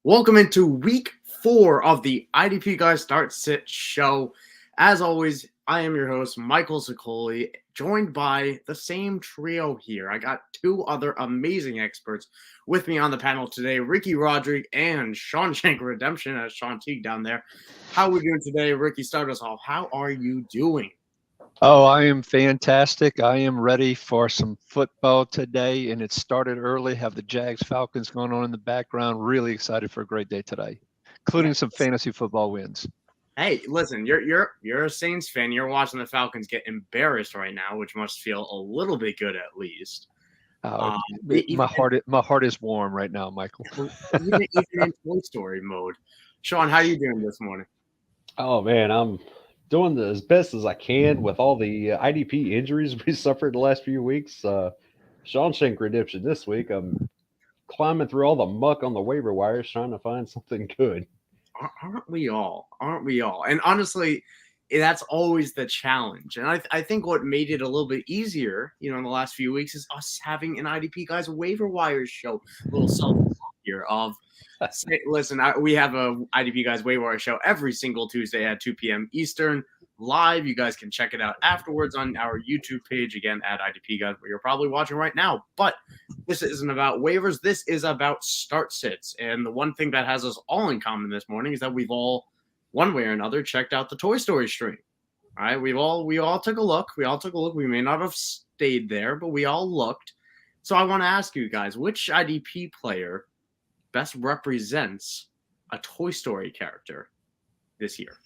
Welcome into week 4 of the IDP Guys Start Sit show. As always, I am your host, Michael Sicoli, joined by the same trio here. I got two other amazing experts with me on the panel today, Ricky Rodrigue and Sean Shank Redemption, as Sean Teague down there. How are we doing today? Ricky, start us off. How are you doing? Oh, I am fantastic. I am ready for some football today, and it started early. Have the Jags Falcons going on in the background. Really excited for a great day today, including some Yes. fantasy football wins. Hey, listen, you're a Saints fan. You're watching the Falcons get embarrassed right now, which must feel a little bit good at least. Uh, Um, my even heart is warm right now, Michael. even in Toy Story mode. Sean, how are you doing this morning? Oh man, I'm doing as best as I can with all the IDP injuries we suffered the last few weeks. Shawshank Redemption this week. I'm climbing through all the muck on the waiver wires trying to find something good. Aren't we all? Aren't we all? And honestly, that's always the challenge. And I think what made it a little bit easier, in the last few weeks is us having an IDP guys waiver wires show. A little self here of listen, we have a IDP guys waiver wire show every single Tuesday at 2 p.m. Eastern live. You guys can check it out afterwards on our YouTube page again at IDP guys, where you're probably watching right now. But this isn't about waivers. This is about start sits. And the one thing that has us all in common this morning is that we've all, one way or another, checked out the Toy Story stream. All right, we all took a look. We may not have stayed there, but we all looked. So I want to ask you guys, which IDP player best represents a Toy Story character this year?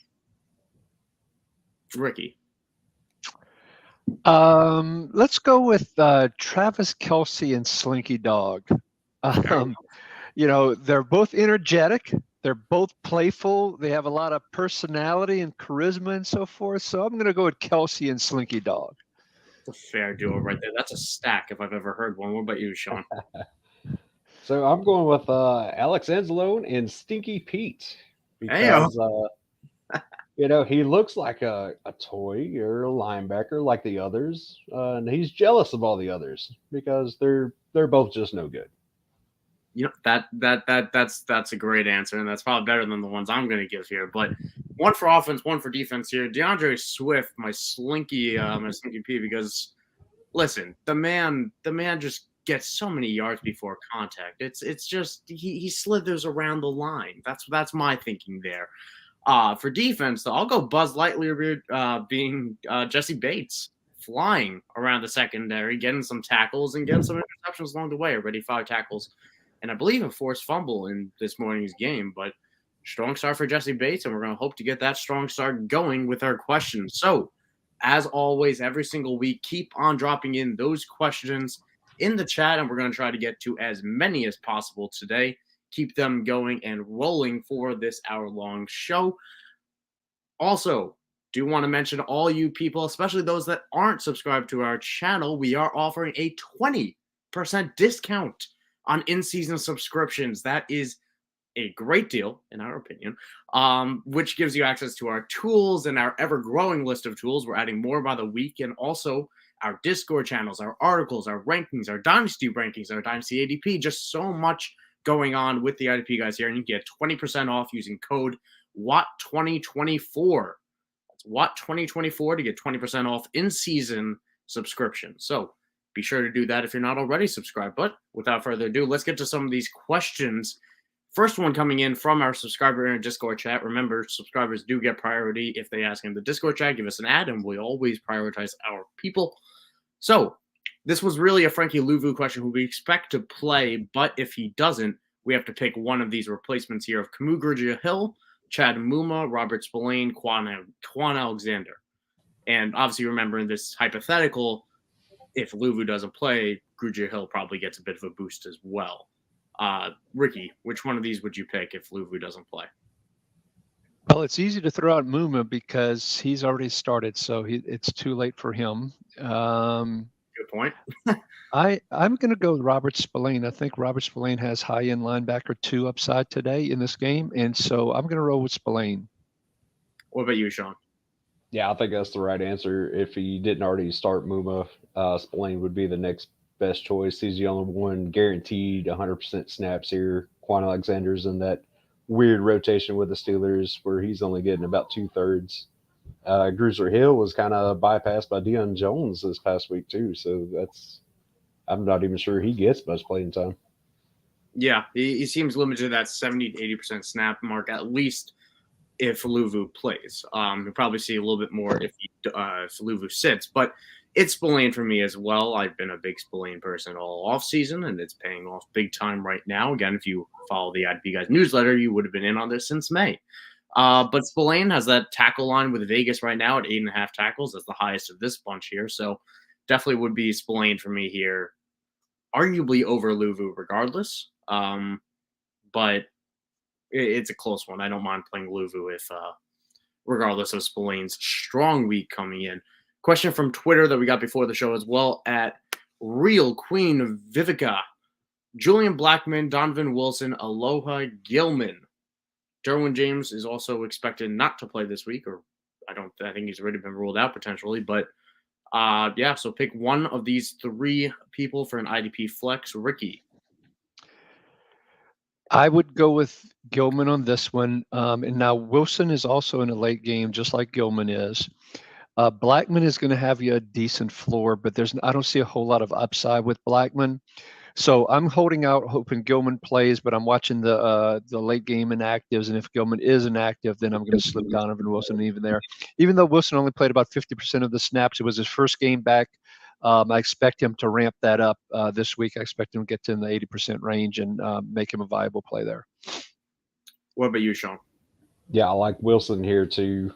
Ricky. Let's go with Travis Kelce and Slinky Dog. They're both energetic. They're both playful. They have a lot of personality and charisma and so forth. So I'm going to go with Kelce and Slinky Dog. That's a fair duo right there. That's a stack if I've ever heard one. What about you, Sean? So I'm going with Alex Anzalone and Stinky Pete Hey-o. because he looks like a toy or a linebacker like the others, and he's jealous of all the others because they're both just no good. That's a great answer, and that's probably better than the ones I'm going to give here. But one for offense, one for defense here. DeAndre Swift, my slinky P, because listen, the man just gets so many yards before contact. It's just he slithers around the line. That's my thinking there. For defense, though, I'll go Buzz Lightyear being Jesse Bates, flying around the secondary, getting some tackles and getting some interceptions along the way. Already 5 tackles, and I believe a forced fumble in this morning's game. But strong start for Jesse Bates, and we're going to hope to get that strong start going with our questions. So, as always, every single week, keep on dropping in those questions in the chat, and we're going to try to get to as many as possible today. Keep them going and rolling for this hour-long show. Also, do want to mention all you people, especially those that aren't subscribed to our channel, we are offering a 20% discount on in-season subscriptions. That is a great deal, in our opinion, which gives you access to our tools and our ever-growing list of tools. We're adding more by the week, and also our Discord channels, our articles, our rankings, our Dynasty rankings, our Dynasty ADP, just so much going on with the IDP guys here, and you get 20% off using code WAT2024. That's WAT2024 to get 20% off in-season subscription. So be sure to do that if you're not already subscribed. But without further ado, let's get to some of these questions. First one coming in from our subscriber in our Discord chat. Remember, subscribers do get priority if they ask in the Discord chat. Give us an ad, and we always prioritize our people. So this was really a Frankie Louvu question who we expect to play, but if he doesn't, we have to pick one of these replacements here of Camus Gurgia-Hill, Chad Muma, Robert Spillane, Quan Alexander. And obviously, remember in this hypothetical, if Louvu doesn't play, Gurgia-Hill probably gets a bit of a boost as well. Ricky, which one of these would you pick if Louvu doesn't play? Well, it's easy to throw out Muma because he's already started, so it's too late for him. Good point. I'm going to go with Robert Spillane. I think Robert Spillane has high-end linebacker 2 upside today in this game, and so I'm going to roll with Spillane. What about you, Sean? Yeah, I think that's the right answer. If he didn't already start Muma, Spillane would be the next best choice. He's the only one guaranteed 100% snaps here. Quan Alexander's in that weird rotation with the Steelers where he's only getting about 2/3. Gruiser Hill was kind of bypassed by Deion Jones this past week too, so I'm not even sure he gets much playing time. Yeah, he seems limited to that 70 to 80% snap mark, at least if Luvu plays. You'll probably see a little bit more if Luvu sits, but it's Spillane for me as well. I've been a big Spillane person all offseason, and it's paying off big time right now. Again, if you follow the IDP Guys newsletter, you would have been in on this since May. But Spillane has that tackle line with Vegas right now at 8.5 tackles. That's the highest of this bunch here. So definitely would be Spillane for me here, arguably over Luvu regardless. But it's a close one. I don't mind playing Luvu if regardless of Spillane's strong week coming in. Question from Twitter that we got before the show as well at Real Queen Vivica. Julian Blackman, Donovan Wilson, Aloha Gilman. Derwin James is also expected not to play this week, or I think he's already been ruled out potentially. But yeah, so pick one of these three people for an IDP flex. Ricky. I would go with Gilman on this one. And now Wilson is also in a late game, just like Gilman is. Blackman is going to have you a decent floor, but I don't see a whole lot of upside with Blackman. So I'm holding out, hoping Gilman plays, but I'm watching the late game inactives. And if Gilman is inactive, then I'm going to slip Donovan Wilson even there. Even though Wilson only played about 50% of the snaps, it was his first game back. I expect him to ramp that up this week. I expect him to get to in the 80% range and make him a viable play there. What about you, Sean? Yeah, I like Wilson here too.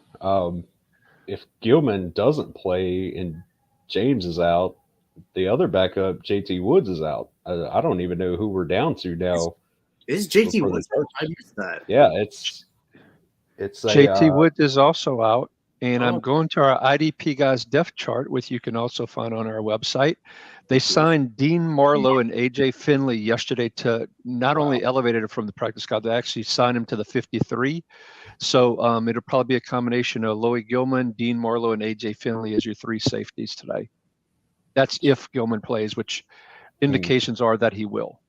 If Gilman doesn't play and James is out, the other backup, JT Woods, is out. I don't even know who we're down to now. Is JT Woods? I missed that. Yeah, it's JT Woods is also out. And I'm going to our IDP Guys depth chart, which you can also find on our website. They signed Dean Marlowe and AJ Finley yesterday to not only elevated it from the practice squad, they actually signed him to the 53. So it'll probably be a combination of Loie Gilman, Dean Marlowe, and AJ Finley as your three safeties today. That's if Gilman plays, which indications are that he will.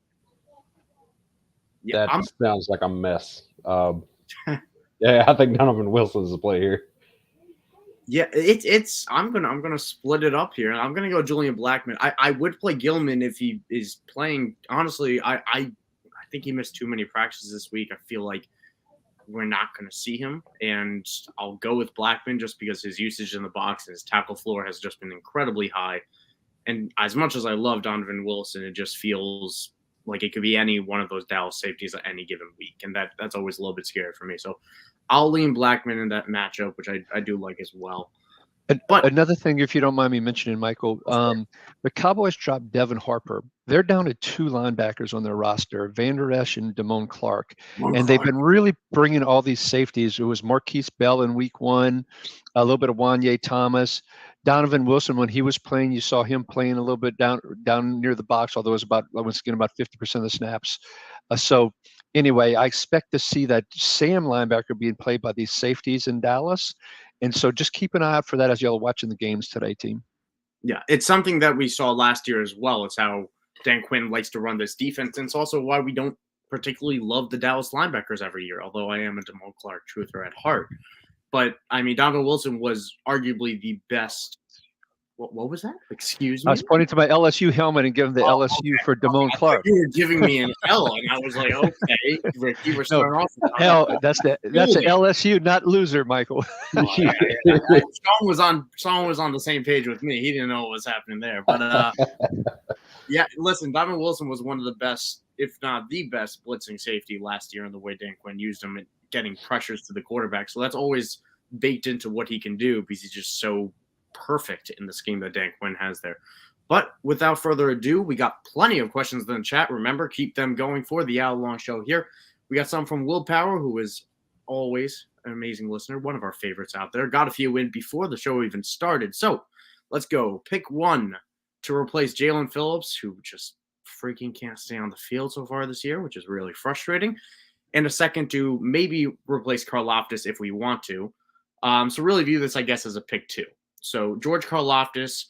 Yeah, that sounds like a mess. Yeah, I think Donovan Wilson is the play here. Yeah, it's I'm gonna split it up here. I'm gonna go Julian Blackman. I would play Gilman if he is playing. Honestly, I think he missed too many practices this week. I feel like we're not gonna see him, and I'll go with Blackman just because his usage in the box and his tackle floor has just been incredibly high. And as much as I love Donovan Wilson, it just feels like it could be any one of those Dallas safeties at any given week, and that's always a little bit scary for me. So I'll lean Blackman in that matchup, which I do like as well. But another thing, if you don't mind me mentioning, Michael, the Cowboys dropped Devin Harper. They're down to two linebackers on their roster, Vander Esch and Damone Clark. And they've been really bringing all these safeties. It was Marquise Bell in week one, a little bit of Wanye Thomas. Donovan Wilson, when he was playing, you saw him playing a little bit down near the box, although it was getting about 50% of the snaps. So anyway, I expect to see that Sam linebacker being played by these safeties in Dallas. And so just keep an eye out for that as y'all are watching the games today, team. Yeah, it's something that we saw last year as well. It's how Dan Quinn likes to run this defense. And it's also why we don't particularly love the Dallas linebackers every year, although I am a Damone Clark truther at heart. But, I mean, Donovan Wilson was arguably the best. What was that? Excuse me? I was pointing to my LSU helmet and giving the LSU for Damone Clark. You were giving me an L, and I was like, okay, Rick, you were starting off. Hell, that's an LSU, not loser, Michael. Yeah. Sean was on the same page with me. He didn't know what was happening there. But, yeah, listen, Donovan Wilson was one of the best, if not the best, blitzing safety last year in the way Dan Quinn used him at getting pressures to the quarterback. So that's always baked into what he can do because he's just so perfect in the scheme that Dan Quinn has there. But without further ado, we got plenty of questions in the chat. Remember, keep them going for the Hour Long Show here. We got some from Will Power, who is always an amazing listener, one of our favorites out there. Got a few in before the show even started. So let's go. Pick one to replace Jalen Phillips, who just freaking can't stay on the field so far this year, which is really frustrating. And a second to maybe replace Karlaftis if we want to. So really view this, I guess, as a pick two. So George Karlaftis,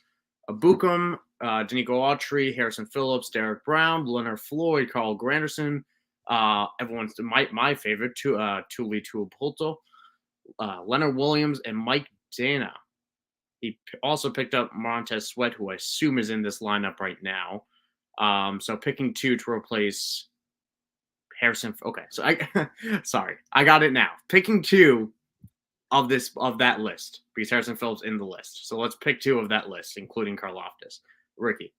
Abukum, Danico Autry, Harrison Phillips, Derek Brown, Leonard Floyd, Carl Granderson, Everyone's my favorite, Tuli Tuapulto, Leonard Williams, and Mike Dana. He also picked up Montez Sweat, who I assume is in this lineup right now. So picking 2 to replace Harrison. Okay, so sorry, I got it now. Picking 2 of that list because Harrison Phillips in the list. So let's pick 2 of that list, including Karlaftis. Ricky.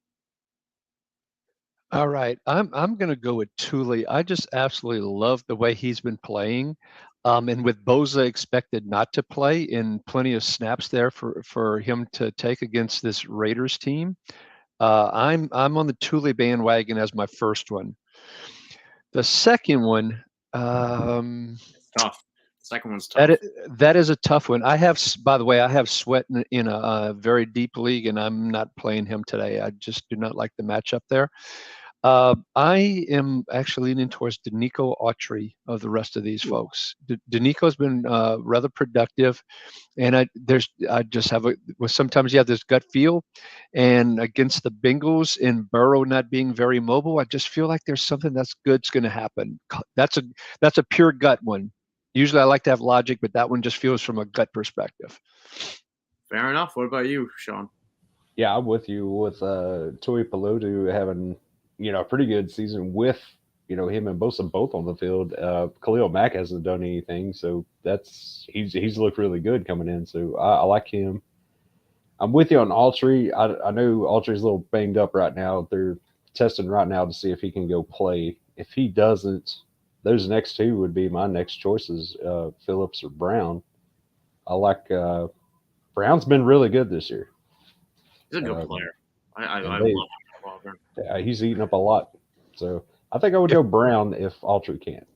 All right, I'm gonna go with Thule. I just absolutely love the way he's been playing, and with Boza expected not to play and plenty of snaps there for him to take against this Raiders team. I'm on the Thule bandwagon as my first one. The second one, It's tough. The second one's tough. that is a tough one. By the way, I have Sweat in a very deep league, and I'm not playing him today. I just do not like the matchup there. I am actually leaning towards Danico Autry of the rest of these folks. Danico's been rather productive, and I just have sometimes you have this gut feel, and against the Bengals and Burrow not being very mobile, I just feel like there's something that's good's going to happen. That's a pure gut one. Usually I like to have logic, but that one just feels from a gut perspective. Fair enough. What about you, Sean? Yeah, I'm with you with Tui Pelotu having a pretty good season with him and both on the field. Khalil Mack hasn't done anything, so he's looked really good coming in. So I like him. I'm with you on Autry. I know Autry's a little banged up right now. They're testing right now to see if he can go play. If he doesn't, those next 2 would be my next choices, Phillips or Brown. I like Brown's been really good this year. He's a good player. I love him. Yeah, he's eating up a lot. So I think I would go Brown if Autry can't.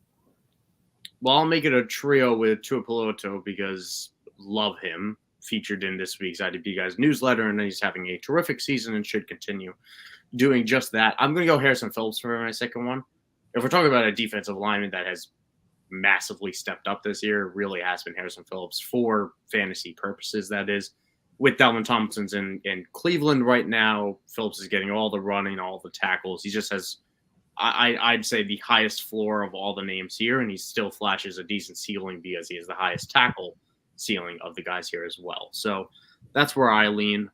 Well, I'll make it a trio with Tuapoloto because love him. Featured in this week's IDP Guys newsletter, and he's having a terrific season and should continue doing just that. I'm going to go Harrison Phillips for my second one. If we're talking about a defensive lineman that has massively stepped up this year, it really has been Harrison Phillips for fantasy purposes, that is. With Dalvin Thompson's in Cleveland right now, Phillips is getting all the running, all the tackles. He just has, I'd say, the highest floor of all the names here, and he still flashes a decent ceiling because he has the highest tackle ceiling of the guys here as well. So that's where I lean.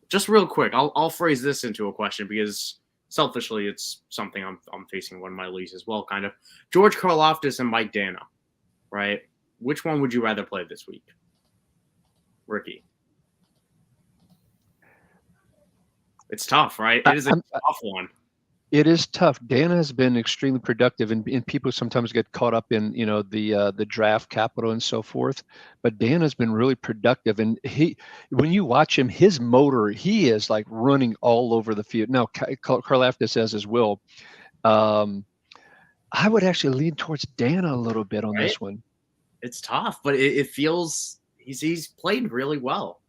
Just real quick, I'll phrase this into a question because selfishly it's something I'm facing one of my leagues as well, kind of. George Karlaftis and Mike Dana, right? Which one would you rather play this week? Ricky. It's tough, right? It is a tough one. It is tough. Dana has been extremely productive, and people sometimes get caught up in the draft capital and so forth. But Dana's been really productive, and when you watch him, his motor, he is like running all over the field. Now, Karlaftis says as well. I would actually lean towards Dana a little bit on this one. It's tough, but it feels he's played really well.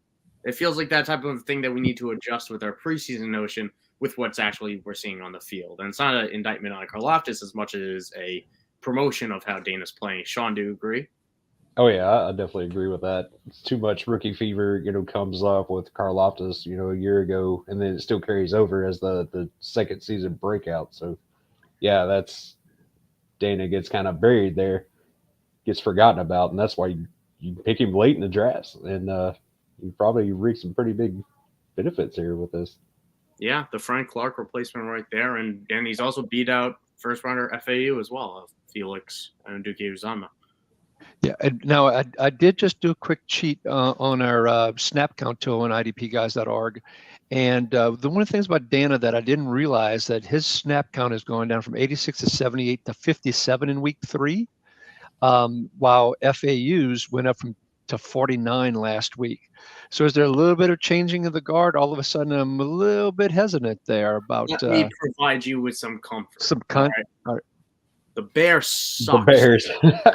It feels like that type of thing that we need to adjust with our preseason notion with what's actually we're seeing on the field. And it's not an indictment on Karlaftis as much as it is a promotion of how Dana's playing. Sean, do you agree? Oh, yeah, I definitely agree with that. It's too much rookie fever, comes up with Karlaftis, a year ago, and then it still carries over as the second season breakout. So, yeah, that's Dana gets kind of buried there, gets forgotten about, and that's why you pick him late in the drafts, and you probably reap some pretty big benefits here with this. Yeah, the Frank Clark replacement right there, and he's also beat out first rounder FAU as well, Felix and Duke Uzama. Yeah, and now I did just do a quick cheat on our snap count tool on idpguys.org, and the one of the things about Dana that I didn't realize that his snap count is going down from 86 to 78 to 57 in week 3. While FAU's went up to 49 last week. So is there a little bit of changing of the guard? All of a sudden, I'm a little bit hesitant there about. Let me provide you with some comfort. All right. The Bears suck. The Bears.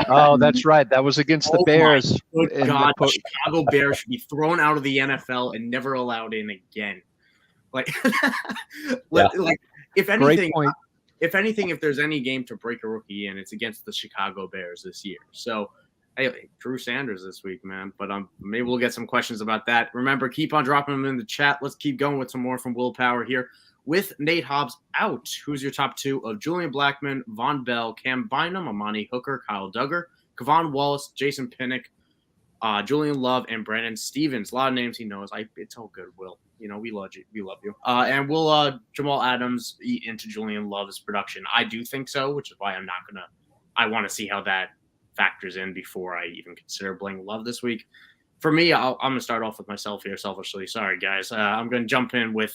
Oh, that's right. That was against the Bears. Good God, the Chicago Bears should be thrown out of the NFL and never allowed in again. If anything. Great point. If there's any game to break a rookie in, it's against the Chicago Bears this year. So, hey, Drew Sanders this week, man. But maybe we'll get some questions about that. Remember, keep on dropping them in the chat. Let's keep going with some more from Willpower here. With Nate Hobbs out, who's your top 2 of Julian Blackmon, Von Bell, Cam Bynum, Amani Hooker, Kyle Duggar, Kevon Wallace, Jason Pinnock, Julian Love, and Brandon Stevens. A lot of names he knows. It's all good, Will. You know, we love you. We love you. And will Jamal Adams eat into Julian Love's production? I do think so, which is why I'm not going to – I want to see how that factors in before I even consider playing Love this week. For me, I'm going to start off with myself here selfishly. Sorry, guys. I'm going to jump in with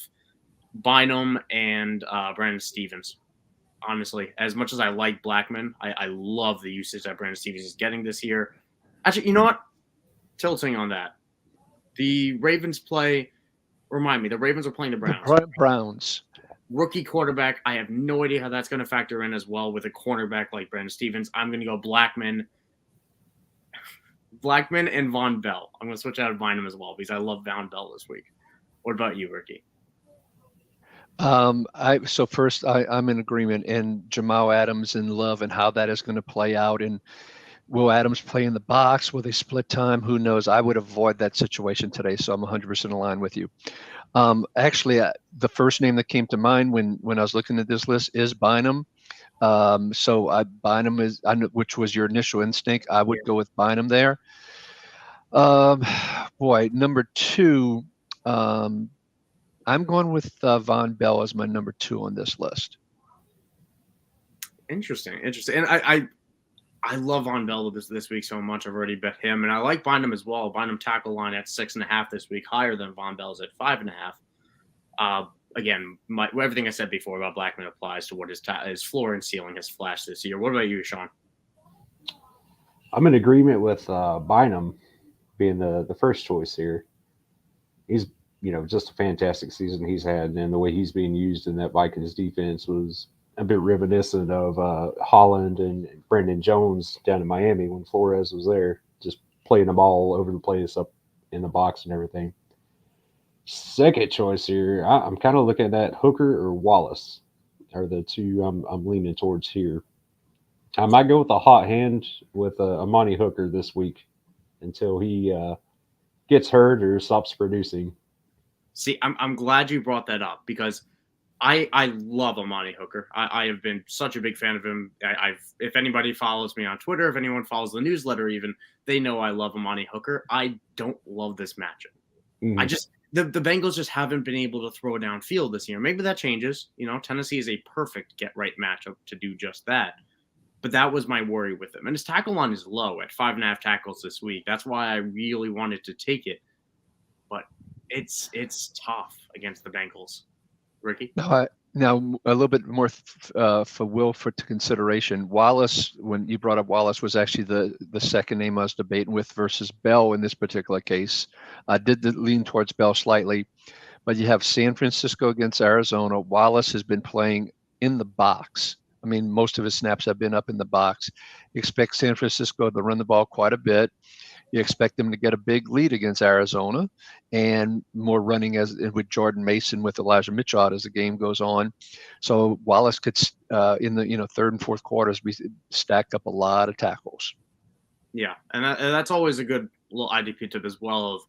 Bynum and Brandon Stevens. Honestly, as much as I like Blackmon, I love the usage that Brandon Stevens is getting this year. Actually, you know what? Tilting on that. The Ravens remind me, the Ravens are playing the Browns. The Browns. Rookie quarterback. I have no idea how that's going to factor in as well with a cornerback like Brandon Stevens. I'm going to go Blackmon and Von Bell. I'm going to switch out of Bynum as well because I love Von Bell this week. What about you, Ricky? So first, I'm in agreement, and Jamal Adams and Love and how that is going to play out. And will Adams play in the box? Will they split time? Who knows? I would avoid that situation today, so I'm 100% aligned with you. Actually, the first name that came to mind when I was looking at this list is Bynum. Bynum is, which was your initial instinct. I would go with Bynum there. Number 2. I'm going with Von Bell as my number 2 on this list. Interesting. And I love Von Bell this week so much. I've already bet him, and I like Bynum as well. Bynum tackle line at 6.5 this week, higher than Von Bell's at 5.5. Again, everything I said before about Blackmon applies to what his floor and ceiling has flashed this year. What about you, Sean? I'm in agreement with Bynum being the first choice here. He's just a fantastic season he's had, and the way he's being used in that Vikings defense was a bit reminiscent of Holland and Brandon Jones down in Miami when Flores was there, just playing the ball all over the place up in the box and everything. Second choice here, I'm kind of looking at Hooker or Wallace are the two I'm leaning towards here. I might go with a hot hand with Amani Hooker this week until he gets hurt or stops producing. See, I'm glad you brought that up because I love Amani Hooker. I have been such a big fan of him. If anybody follows me on Twitter, if anyone follows the newsletter even, they know I love Amani Hooker. I don't love this matchup. Mm-hmm. The Bengals just haven't been able to throw downfield this year. Maybe that changes. Tennessee is a perfect get-right matchup to do just that. But that was my worry with him. And his tackle line is low at 5.5 tackles this week. That's why I really wanted to take it. But it's tough against the Bengals. Ricky? Now a little bit more for Will for consideration. Wallace, when you brought up Wallace, was actually the second name I was debating with versus Bell in this particular case. I did lean towards Bell slightly, but you have San Francisco against Arizona. Wallace has been playing in the box. I mean, most of his snaps have been up in the box. You expect San Francisco to run the ball quite a bit. You expect them to get a big lead against Arizona and more running with Jordan Mason with Elijah Mitchell out as the game goes on. So Wallace could, in the third and fourth quarters, be stacked up a lot of tackles. Yeah, and that's always a good little IDP tip as well of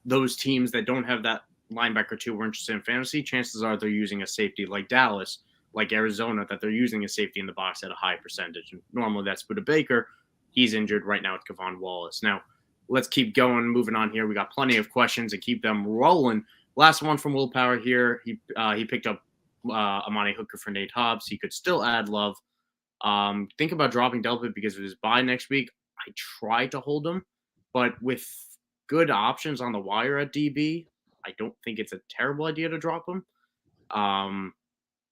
those teams that don't have that linebacker too we're interested in fantasy. Chances are they're using a safety like Dallas, like Arizona, that they're using a safety in the box at a high percentage. And normally that's Buda Baker. He's injured right now with Kevon Wallace. Now, let's keep going, moving on here. We got plenty of questions and keep them rolling. Last one from Willpower here. He picked up Amani Hooker for Nate Hobbs. He could still add Love. Think about dropping Delpit because of his bye next week. I tried to hold him, but with good options on the wire at DB, I don't think it's a terrible idea to drop him.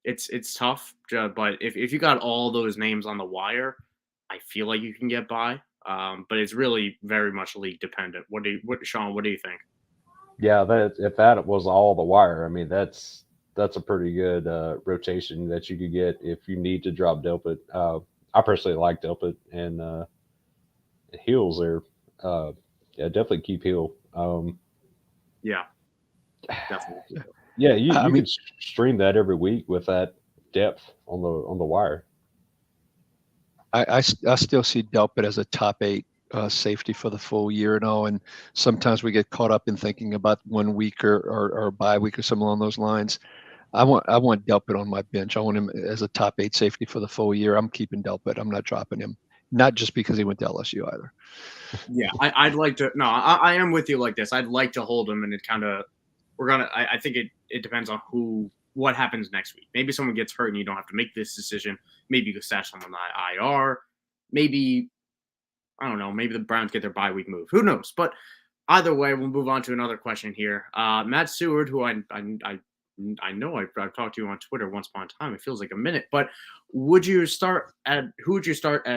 It's tough, but if you got all those names on the wire, I feel like you can get by. But it's really very much league dependent. Sean, what do you think? Yeah, if that was all the wire, I mean that's a pretty good rotation that you could get if you need to drop Delpit. I personally like Delpit and Hills there. Yeah, definitely keep Hill. Yeah, definitely. Yeah, you can stream that every week with that depth on the wire. I still see Delpit as a top 8 safety for the full year now, and sometimes we get caught up in thinking about 1 week or bye week or something along those lines. I want Delpit on my bench. I want him as a top 8 safety for the full year. I'm keeping Delpit. I'm not dropping him. Not just because he went to LSU either. Yeah, I'd like to. No, I am with you like this. I'd like to hold him, and it kind of I think it depends on what happens next week. Maybe someone gets hurt and you don't have to make this decision. Maybe you can stash someone on IR. Maybe I don't know. Maybe the Browns get their bye week move. Who knows? But either way, we'll move on to another question here. Matt Seward, who I know I've talked to you on Twitter once upon a time. It feels like a minute, but who would you start at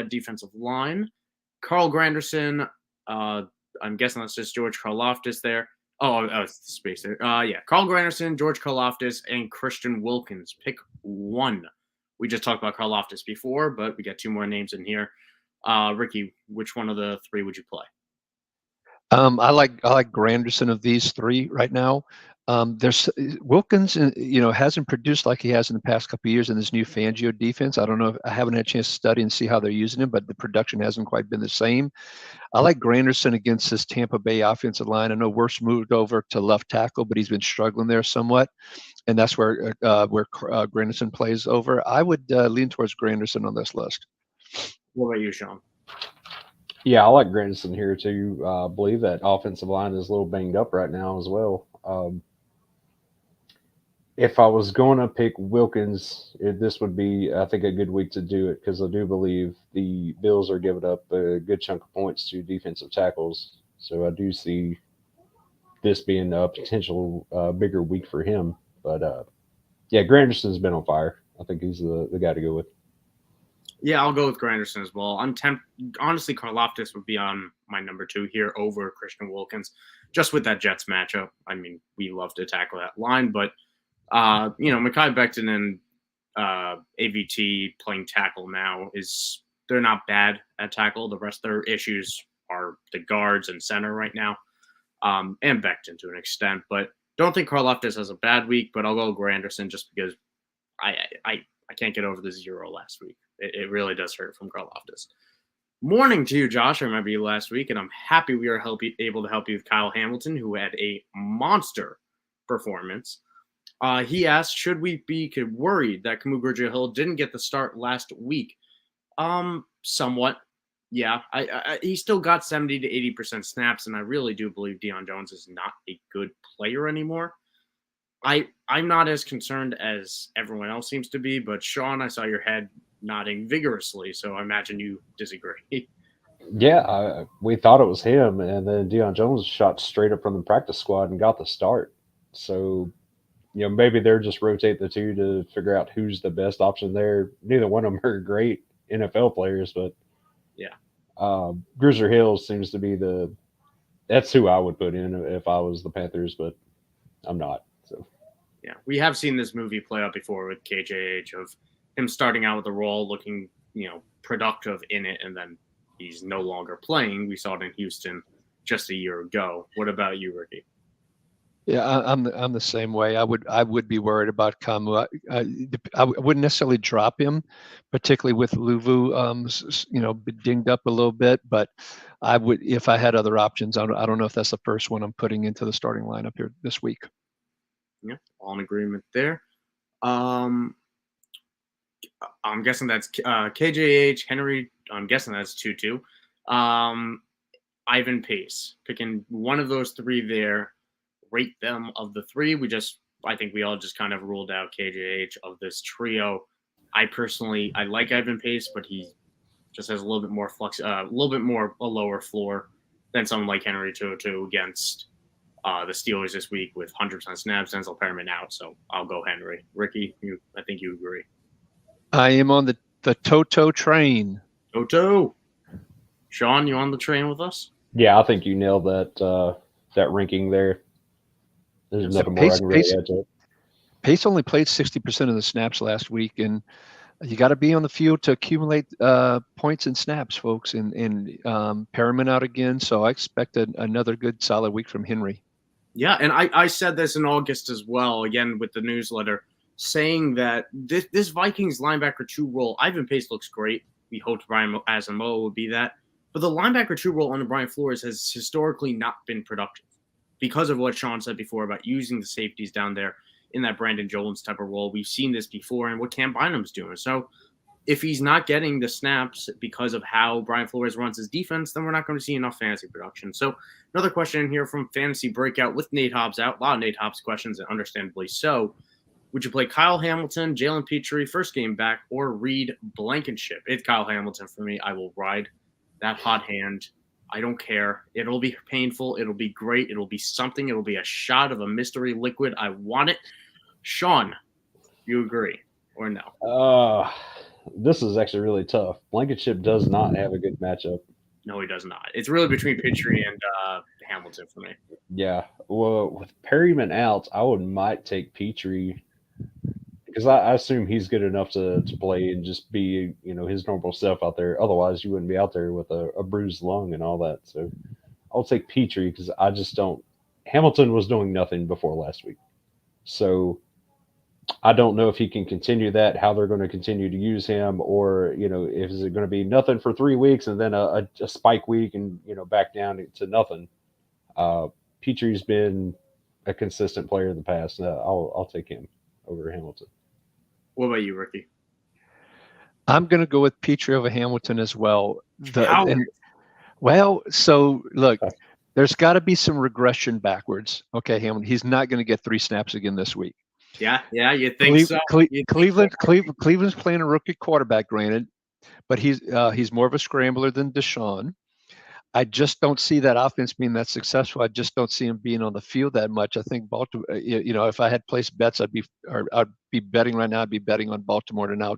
defensive line? Carl Granderson. I'm guessing that's just George Karlaftis there. Oh, space there. Yeah, Carl Granderson, George Karlaftis, and Christian Wilkins. Pick one. We just talked about Karlaftis before, but we got 2 more names in here. Ricky, which one of the 3 would you play? I like Granderson of these 3 right now. There's Wilkins, hasn't produced like he has in the past couple of years in this new Fangio defense. I don't know. I haven't had a chance to study and see how they're using him, but the production hasn't quite been the same. I like Granderson against this Tampa Bay offensive line. I know Wirfs moved over to left tackle, but he's been struggling there somewhat, and that's where Granderson plays over. I would lean towards Granderson on this list. What about you, Sean? Yeah, I like Granderson here too. I believe that offensive line is a little banged up right now as well. If I was going to pick Wilkins, this would be, I think, a good week to do it because I do believe the Bills are giving up a good chunk of points to defensive tackles. So I do see this being a potential bigger week for him. But yeah, Granderson's been on fire. I think he's the guy to go with. Yeah, I'll go with Granderson as well. Honestly, Karlaftis would be on my number 2 here over Christian Wilkins, just with that Jets matchup. I mean, we love to tackle that line, but Mekhi Becton and AVT playing tackle now they're not bad at tackle. The rest of their issues are the guards and center right now, and Becton to an extent. But don't think Karlaftis has a bad week, but I'll go Granderson just because I can't get over the 0 last week. It really does hurt from Karlaftis. Morning to you, Josh. I remember you last week, and I'm happy we are able to help you with Kyle Hamilton, who had a monster performance. He asked, should we be worried that Camus Gridger-Hill didn't get the start last week? Somewhat. Yeah, he still got 70 to 80% snaps, and I really do believe Deion Jones is not a good player anymore. I'm not as concerned as everyone else seems to be, but Sean, I saw your head nodding vigorously, so I imagine you disagree. Yeah, we thought it was him, and then Deion Jones shot straight up from the practice squad and got the start. So, maybe they're just rotating the 2 to figure out who's the best option there. Neither one of them are great NFL players, but yeah, Gridger-Hill seems to be that's who I would put in if I was the Panthers, but I'm not. So yeah, we have seen this movie play out before with KJH of him starting out with a role looking, productive in it, and then he's no longer playing. We saw it in Houston just a year ago. What about you, Ricky? Yeah, I'm the same way. I would be worried about Camus. I wouldn't necessarily drop him, particularly with Luvu, dinged up a little bit. But I would, if I had other options. I don't know if that's the first one I'm putting into the starting lineup here this week. Yeah, all in agreement there. I'm guessing that's KJH, Henry. I'm guessing that's 2-2. Ivan Pace. Picking one of those 3 there. Rate them of the 3. I think we all just kind of ruled out KJH of this trio. I like Ivan Pace, but he just has a little bit more a lower floor than someone like Henry To'oTo'o against the Steelers this week with 100% snaps, Denzel Perriman out. So I'll go Henry. Ricky, I think you agree. I am on the Toto train. Toto. Sean, you on the train with us? Yeah, I think you nailed that ranking there. There's nothing more I can really add to it. Pace only played 60% of the snaps last week, and you got to be on the field to accumulate points and snaps, folks. And Perriman out again, so I expect another good solid week from Henry. Yeah, and I said this in August as well, again with the newsletter, saying that this Vikings linebacker 2 role, Ivan Pace looks great. We hoped Brian Asamoah would be that. But the linebacker 2 role under Brian Flores has historically not been productive because of what Sean said before about using the safeties down there. in that Brandon Jones type of role. We've seen this before and what Cam Bynum's doing. So if he's not getting the snaps because of how Brian Flores runs his defense, then we're not going to see enough fantasy production. So another question here from Fantasy Breakout with Nate Hobbs out. A lot of Nate Hobbs questions, and understandably so. Would you play Kyle Hamilton, Jalen Petrie, first game back, or Reed Blankenship? It's Kyle Hamilton for me. I will ride that hot hand. I don't care. It'll be painful. It'll be great. It'll be something. It'll be a shot of a mystery liquid. I want it. Sean, you agree or no? This is actually really tough. Blankenship does not have a good matchup. No, he does not. It's really between Petrie and Hamilton for me. Yeah. Well, with Perryman out, I might take Petrie because I assume he's good enough to play and just be, his normal self out there. Otherwise, you wouldn't be out there with a bruised lung and all that. So I'll take Petrie because I just don't. Hamilton was doing nothing before last week. So I don't know if he can continue that, how they're going to continue to use him, or, if is it going to be nothing for 3 weeks and then a spike week and, back down to nothing. Petrie's been a consistent player in the past. I'll take him over Hamilton. What about you, Ricky? I'm going to go with Petrie over Hamilton as well. So look, there's got to be some regression backwards. Okay, Hamilton, he's not going to get 3 snaps again this week. Yeah, you think so? Cleveland's playing a rookie quarterback, granted, but he's more of a scrambler than Deshaun. I just don't see that offense being that successful. I just don't see him being on the field that much. I think Baltimore. If I had placed bets, I'd be betting right now. I'd be betting on Baltimore to now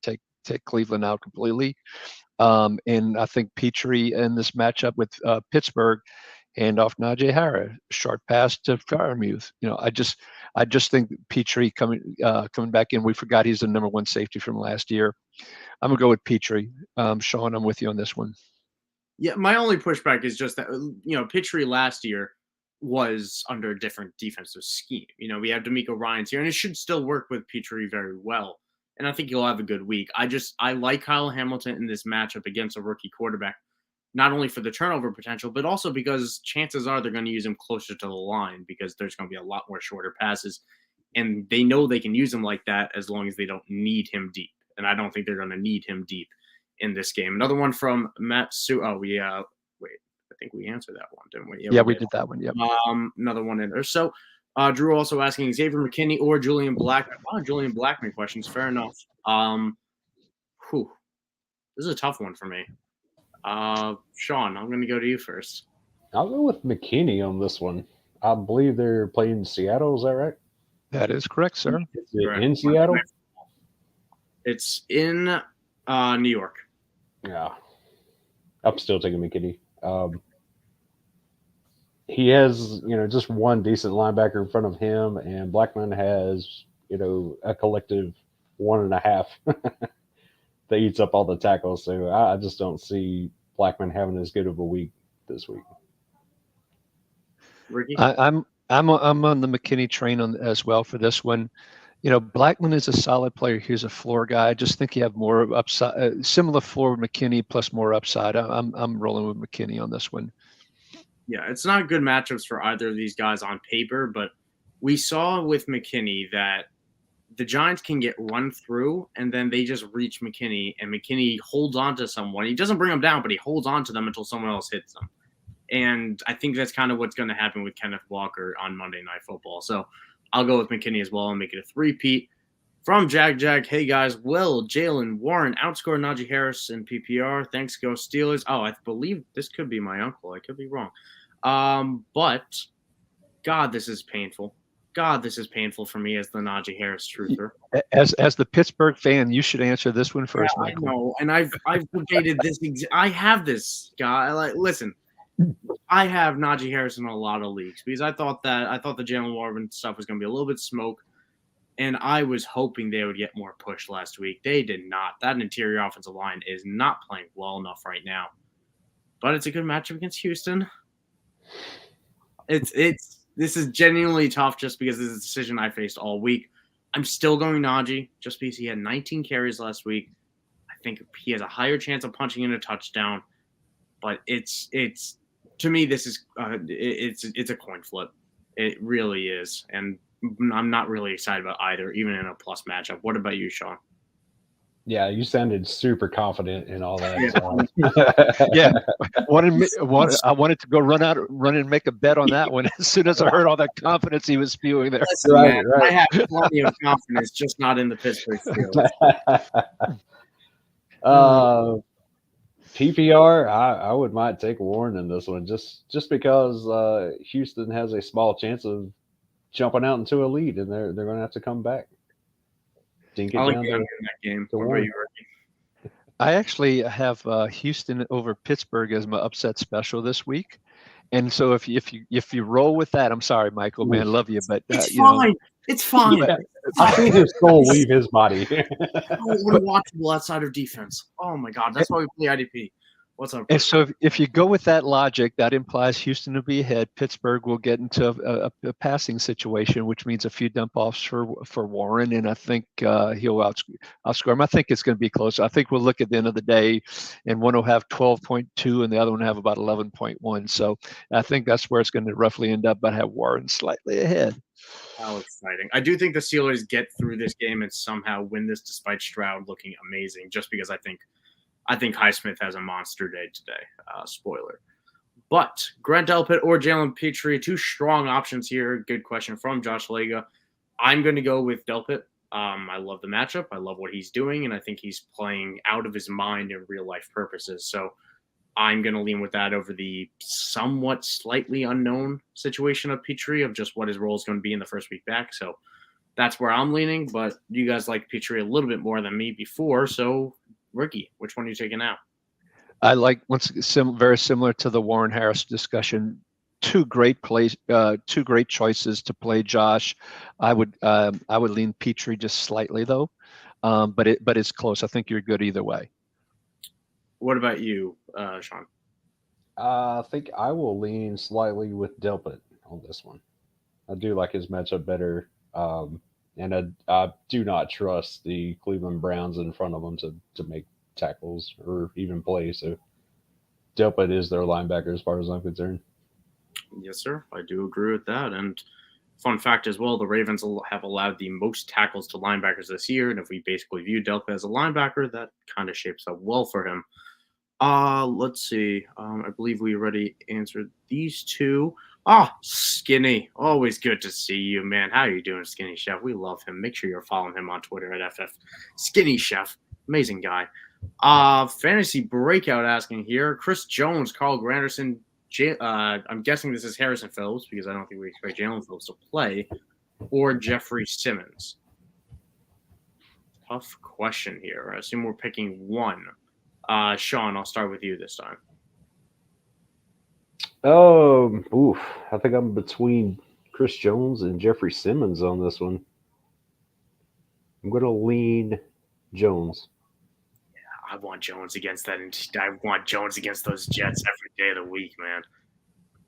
take Cleveland out completely. And I think Petrie in this matchup with Pittsburgh, hand off Najee Harris, short pass to Freiermuth. I just think Petrie coming back in. We forgot he's the number 1 safety from last year. I'm gonna go with Petrie. Sean, I'm with you on this one. Yeah, my only pushback is just that Petrie last year was under a different defensive scheme. We have D'Amico Ryans here, and it should still work with Petrie very well. And I think he'll have a good week. I like Kyle Hamilton in this matchup against a rookie quarterback, not only for the turnover potential, but also because chances are they're going to use him closer to the line because there's going to be a lot more shorter passes. And they know they can use him like that as long as they don't need him deep. And I don't think they're going to need him deep in this game. Another one from Matt Sue. Oh, wait, I think we answered that one, didn't we? Yeah, we did that one. Yep. Another one in there. So Drew also asking Xavier McKinney or Julian Blackman. A lot of Julian Blackman questions. Fair enough. This is a tough one for me. Sean, I'm going to go to you first. I'll go with McKinney on this one. I believe they're playing Seattle. Is that right? That is correct, sir. Is it in Seattle? It's in New York. Yeah. I'm still taking McKinney. He has, just one decent linebacker in front of him, and Blackman has, a collective 1.5 that eats up all the tackles. So I just don't see Blackman having as good of a week this week. Ricky? I'm on the McKinney train as well for this one. Blackman is a solid player. He's a floor guy. I just think you have more upside, similar floor with McKinney plus more upside. I'm rolling with McKinney on this one. Yeah, it's not good matchups for either of these guys on paper, but we saw with McKinney that the Giants can get run through and then they just reach McKinney and McKinney holds on to someone. He doesn't bring them down, but he holds on to them until someone else hits them. And I think that's kind of what's going to happen with Kenneth Walker on Monday Night Football. So I'll go with McKinney as well and make it a 3-peat. From Jag, hey guys, will Jalen Warren outscore Najee Harris in PPR? Thanks, go Steelers. Oh, I believe this could be my uncle. I could be wrong. But God, this is painful. God, this is painful for me as the Najee Harris truther. As the Pittsburgh fan, you should answer this one first, Yeah, Michael. I know, and I've debated this. I have this guy. Listen, I have Najee Harris in a lot of leagues because I thought the Jalen Warren stuff was going to be a little bit smoke, and I was hoping they would get more push last week. They did not. That interior offensive line is not playing well enough right now, but it's a good matchup against Houston. This is genuinely tough just because this is a decision I faced all week. I'm still going Najee just because he had 19 carries last week. I think he has a higher chance of punching in a touchdown, but it's to me this is it's a coin flip. It really is, and I'm not really excited about either, even in a plus matchup. What about you, Sean? Yeah, you sounded super confident in all that. Yeah, I wanted to go run and make a bet on that one as soon as I heard all that confidence he was spewing there. Listen, man, I have plenty of confidence, just not in the Pittsburgh Steelers. PPR, I would might take Warren in this one just because Houston has a small chance of jumping out into a lead, and they're going to have to come back. Dink it I like down the under in that game. What about you, Ricky? I actually have Houston over Pittsburgh as my upset special this week, and so if you roll with that, I'm sorry, Michael, man, love you, but it's fine. It's fine. I see his soul leave his body. Unwatchable outside of defense. Oh my God, that's why we play IDP. What's up? And so if you go with that logic, that implies Houston will be ahead. Pittsburgh will get into a passing situation, which means a few dump offs for Warren, and I think he'll outscore him. I think it's going to be close. I think we'll look at the end of the day, and one will have 12.2, and the other one will have about 11.1. So I think that's where it's going to roughly end up, but have Warren slightly ahead. How exciting. I do think the Steelers get through this game and somehow win this despite Stroud looking amazing, just because I think Highsmith has a monster day today. Spoiler. But Grant Delpit or Jalen Petrie, two strong options here. Good question from Josh Lega. I'm going to go with Delpit. I love the matchup. I love what he's doing, and I think he's playing out of his mind in real-life purposes. So I'm going to lean with that over the somewhat slightly unknown situation of Petrie, of just what his role is going to be in the first week back. So that's where I'm leaning, but you guys like Petrie a little bit more than me before, so Ricky, which one are you taking now? I like very similar to the Warren Harris discussion. Two great choices to play Josh. I would lean Petrie just slightly though, but it's close. I think you're good either way. What about you, Sean? I think I will lean slightly with Delpit on this one. I do like his matchup better, and I do not trust the Cleveland Browns in front of them to make tackles or even play. So Delpit is their linebacker as far as I'm concerned. Yes, sir. I do agree with that. And fun fact as well, the Ravens have allowed the most tackles to linebackers this year. And if we basically view Delpit as a linebacker, that kind of shapes up well for him. Let's see. I believe we already answered these two. Skinny. Always good to see you, man. How are you doing, Skinny Chef? We love him. Make sure you're following him on Twitter at FF Skinny Chef. Amazing guy. Fantasy Breakout asking here. Chris Jones, Carl Granderson. I'm guessing this is Harrison Phillips because I don't think we expect Jalen Phillips to play. Or Jeffrey Simmons. Tough question here. I assume we're picking one. Sean, I'll start with you this time. I think I'm between Chris Jones and Jeffrey Simmons on this one. I'm going to lean Jones. Yeah, I want Jones against that. I want Jones against those Jets every day of the week, man.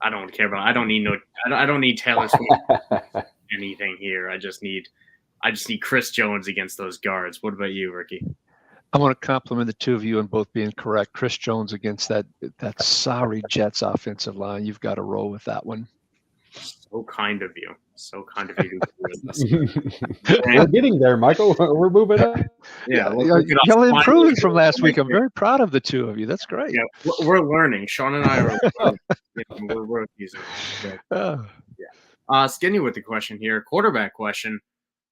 I don't care about. I don't need Taylor Swift anything here. I just need Chris Jones against those guards. What about you, Ricky? I want to compliment the two of you on both being correct. Chris Jones against that sorry Jets offensive line. You've got to roll with that one. So kind of you. So kind of you to agree with us. We're getting there, Michael. We're moving up. Yeah, y'all improved from last week. I'm very proud of the two of you. That's great. Yeah, we're learning. Sean and I are learning. We're using it. Yeah. Skinny with the question here. Quarterback question.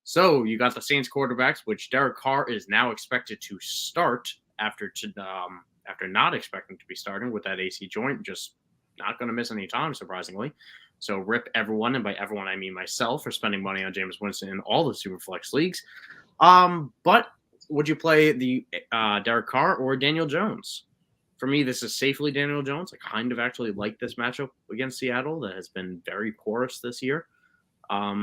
So you got the Saints quarterbacks, which Derek Carr is now expected to start after not expecting to be starting with that AC joint, just not going to miss any time, surprisingly. So rip everyone, and by everyone I mean myself, for spending money on Jameis Winston in all the Superflex leagues. But would you play the Derek Carr or Daniel Jones? For me, this is safely Daniel Jones. I kind of actually like this matchup against Seattle that has been very porous this year.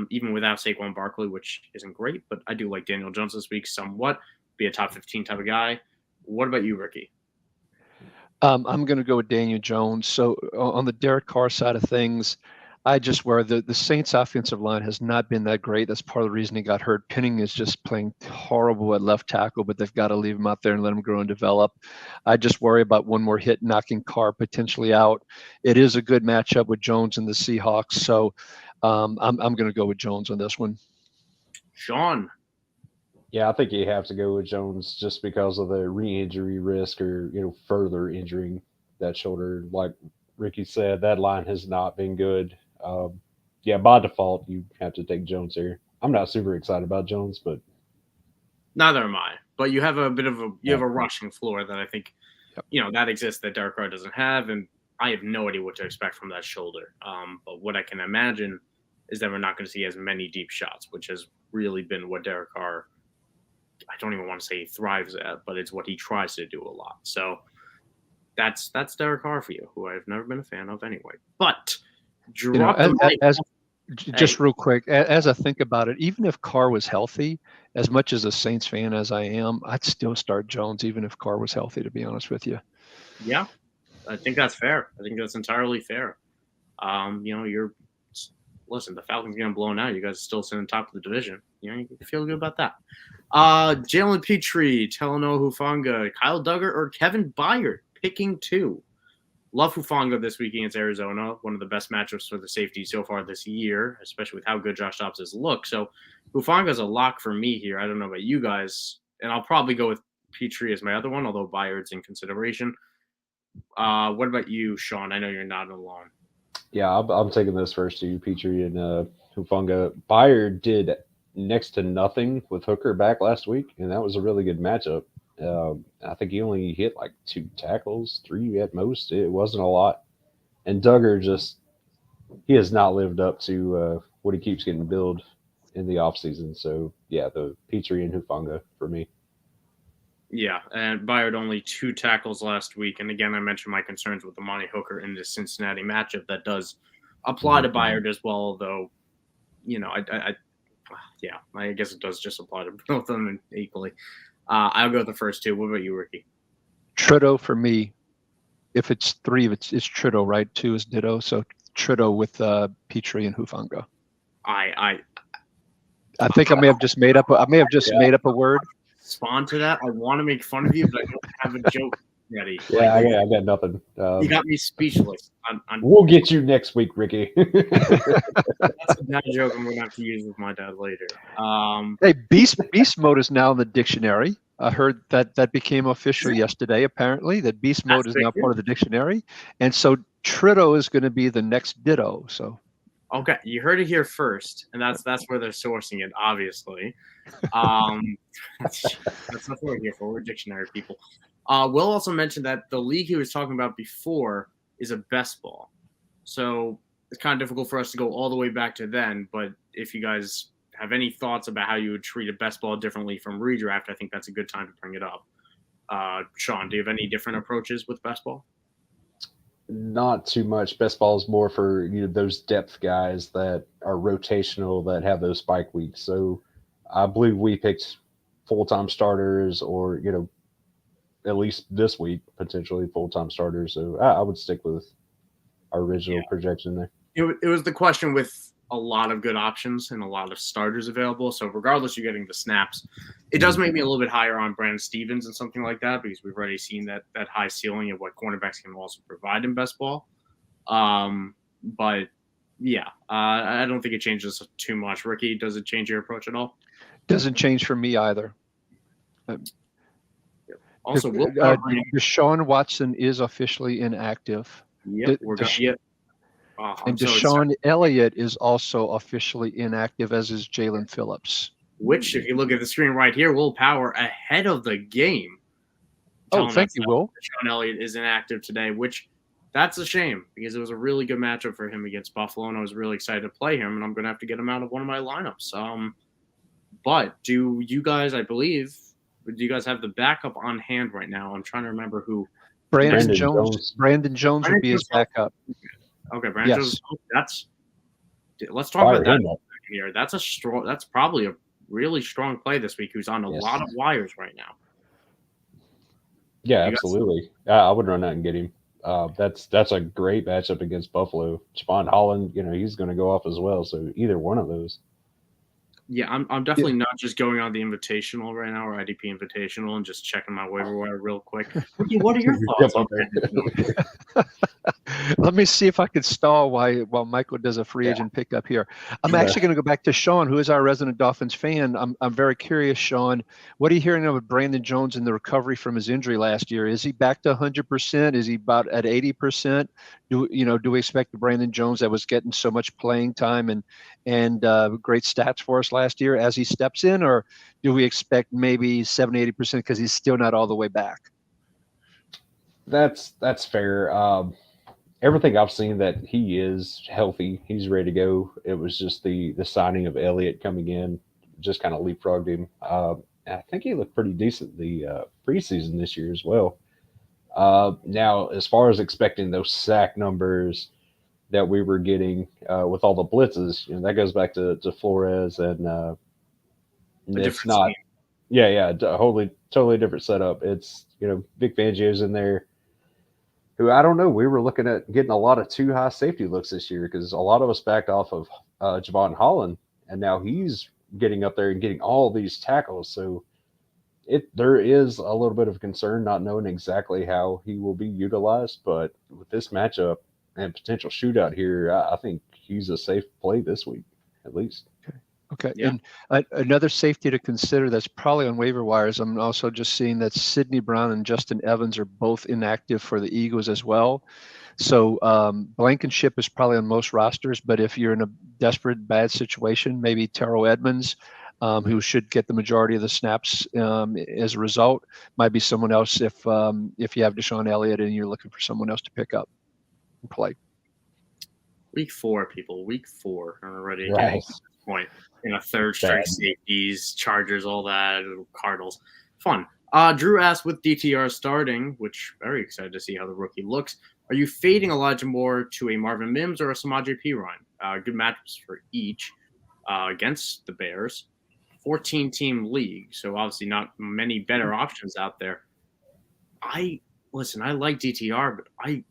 Even without Saquon Barkley, which isn't great, but I do like Daniel Jones this week somewhat, be a top 15 type of guy. What about you, Ricky? I'm going to go with Daniel Jones. So on the Derek Carr side of things, I just worry the Saints offensive line has not been that great. That's part of the reason he got hurt. Penning is just playing horrible at left tackle, but they've got to leave him out there and let him grow and develop. I just worry about one more hit knocking Carr potentially out. It is a good matchup with Jones and the Seahawks. So I'm going to go with Jones on this one. Sean. Yeah, I think you have to go with Jones just because of the re-injury risk or, further injuring that shoulder. Like Ricky said, that line has not been good. Yeah, by default, you have to take Jones here. I'm not super excited about Jones, but neither am I. But you have a bit of Yeah. have a rushing floor that I think, that exists that Derek Carr doesn't have, and I have no idea what to expect from that shoulder. But what I can imagine is that we're not going to see as many deep shots, which has really been what Derek Carr, I don't even want to say he thrives at, but it's what he tries to do a lot. So that's Derek Carr for you, who I've never been a fan of anyway. But drop the mic. Just real quick, as I think about it, even if Carr was healthy, as much as a Saints fan as I am, I'd still start Jones even if Carr was healthy, to be honest with you. Yeah, I think that's fair. I think that's entirely fair. Listen, the Falcons getting blown out. You guys are still sitting top of the division. You can feel good about that. Jalen Petrie, Talanoa Hufanga, Kyle Duggar, or Kevin Byard, picking 2. Love Hufanga this week against Arizona. One of the best matchups for the safety so far this year, especially with how good Josh Dobbs has looked. So Hufanga's a lock for me here. I don't know about you guys. And I'll probably go with Petrie as my other one, although Byard's in consideration. What about you, Sean? I know you're not alone. Yeah, I'm taking those first two, Petrie and Hufanga. Byard did next to nothing with Hooker back last week, and that was a really good matchup. I think he only hit like 2 tackles, 3 at most. It wasn't a lot. And Duggar he has not lived up to what he keeps getting billed in the offseason. So, yeah, the Petrie and Hufanga for me. Yeah, and Byard only 2 tackles last week. And again, I mentioned my concerns with Amani Hooker in this Cincinnati matchup. That does apply to Byard as well, though, I guess it does just apply to both of them equally. I'll go with the first 2. What about you, Ricky? Trito for me. If it's 3, it's Trito, right? 2 is Ditto. So Trito with Petrie and Hufanga. I think I may have just made up. Made up a word. Respond to that. I want to make fun of you, but I don't have a joke ready. Yeah, I got nothing. You got me speechless. We'll get you next week, Ricky. That's a bad joke I'm going to have to use with my dad later. Hey, beast mode is now in the dictionary. I heard that became official yesterday, apparently, that beast mode is now part of the dictionary. And so Trito is going to be the next Ditto. So. Okay, you heard it here first, and that's where they're sourcing it, obviously. That's what we're here for. We're dictionary people. Will also mention that the league he was talking about before is a best ball. So it's kind of difficult for us to go all the way back to then, but if you guys have any thoughts about how you would treat a best ball differently from redraft, I think that's a good time to bring it up. Sean, do you have any different approaches with best ball? Not too much. Best ball is more for those depth guys that are rotational that have those spike weeks. So I believe we picked full-time starters, or at least this week potentially full-time starters. So I would stick with our original projection there. It was the question with a lot of good options and a lot of starters available. So regardless, you're getting the snaps. It does make me a little bit higher on Brandon Stevens and something like that, because we've already seen that high ceiling of what cornerbacks can also provide in best ball. But yeah, I don't think it changes too much. Ricky, does it change your approach at all? Doesn't change for me either. Also, Deshaun Watson is officially inactive. Yep, we're going to get. And Deshaun Elliott is also officially inactive, as is Jalen Phillips. Which, if you look at the screen right here, Will Power ahead of the game. Thank you, Will. Deshaun Elliott is inactive today, which that's a shame, because it was a really good matchup for him against Buffalo, and I was really excited to play him, and I'm going to have to get him out of one of my lineups. But do you guys, do you guys have the backup on hand right now? I'm trying to remember who. Brandon Jones. Brandon Jones would be his backup. Okay, Brandon Jones. Let's talk about that here. That's probably a really strong play this week, who's on a lot of wires right now. Yeah, absolutely. I would run out and get him. That's a great matchup against Buffalo. Javon Holland, he's going to go off as well. So either one of those. Yeah, I'm definitely not just going on the Invitational right now or IDP Invitational and just checking my waiver wire real quick. Ricky, what are your thoughts on that? Let me see if I could stall while Michael does a free agent pickup here. I'm actually going to go back to Sean, who is our resident Dolphins fan. I'm very curious, Sean. What are you hearing about Brandon Jones and the recovery from his injury last year? Is he back to 100%? Is he about at 80%? Do we expect the Brandon Jones that was getting so much playing time and great stats for us last year as he steps in, or do we expect maybe 70-80% because he's still not all the way back? That's fair. Everything I've seen that he is healthy, he's ready to go. It was just the signing of Elliott coming in, just kind of leapfrogged him. I think he looked pretty decent the preseason this year as well. Now, as far as expecting those sack numbers that we were getting with all the blitzes, that goes back to Flores and it's not. Team. Yeah, totally different setup. It's Vic Fangio's in there. Who I don't know. We were looking at getting a lot of too high safety looks this year because a lot of us backed off of Javon Holland, and now he's getting up there and getting all these tackles. So there is a little bit of concern not knowing exactly how he will be utilized. But with this matchup and potential shootout here, I think he's a safe play this week at least. Okay. Yeah. And another safety to consider that's probably on waiver wires. I'm also just seeing that Sidney Brown and Justin Evans are both inactive for the Eagles as well. So Blankenship is probably on most rosters, but if you're in a desperate, bad situation, maybe Terrell Edmonds, who should get the majority of the snaps as a result, might be someone else if you have Deshaun Elliott and you're looking for someone else to pick up and play. Week 4, people. Week 4. I'm already getting to this point. A third string safeties, Chargers, all that, Cardinals. Fun. Drew asked with DTR starting, which very excited to see how the rookie looks. Are you fading Elijah Moore to a Marvin Mims or a Samaje Perine? Good matchups for each against the Bears. 14-team league, so obviously not many better options out there. I like DTR, but I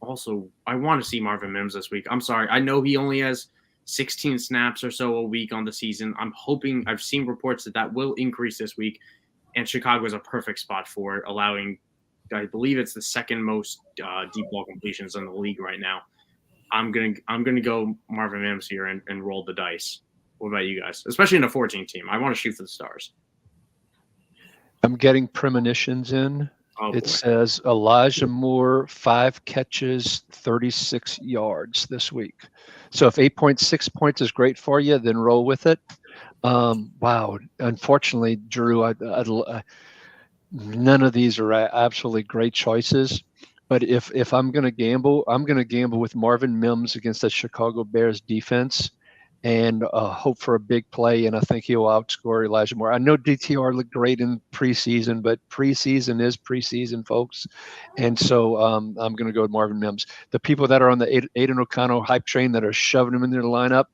want to see Marvin Mims this week. I'm sorry. I know he only has 16 snaps or so a week on the season. I'm hoping, I've seen reports that will increase this week, and Chicago is a perfect spot for it, allowing, I believe it's the second most deep ball completions in the league right now. I'm gonna go Marvin Mims here and roll the dice. What about you guys? Especially in a 14 team. I want to shoot for the stars. I'm getting premonitions in. It says Elijah Moore, 5 catches, 36 yards this week. So if 8.6 points is great for you, then roll with it. Wow. Unfortunately, Drew, none of these are absolutely great choices. But if I'm going to gamble, I'm going to gamble with Marvin Mims against the Chicago Bears defense and hope for a big play, and I think he'll outscore Elijah Moore. I know DTR looked great in preseason, but preseason is preseason, folks. And so I'm going to go with Marvin Mims. The people that are on the Aiden O'Connell hype train that are shoving him in their lineup,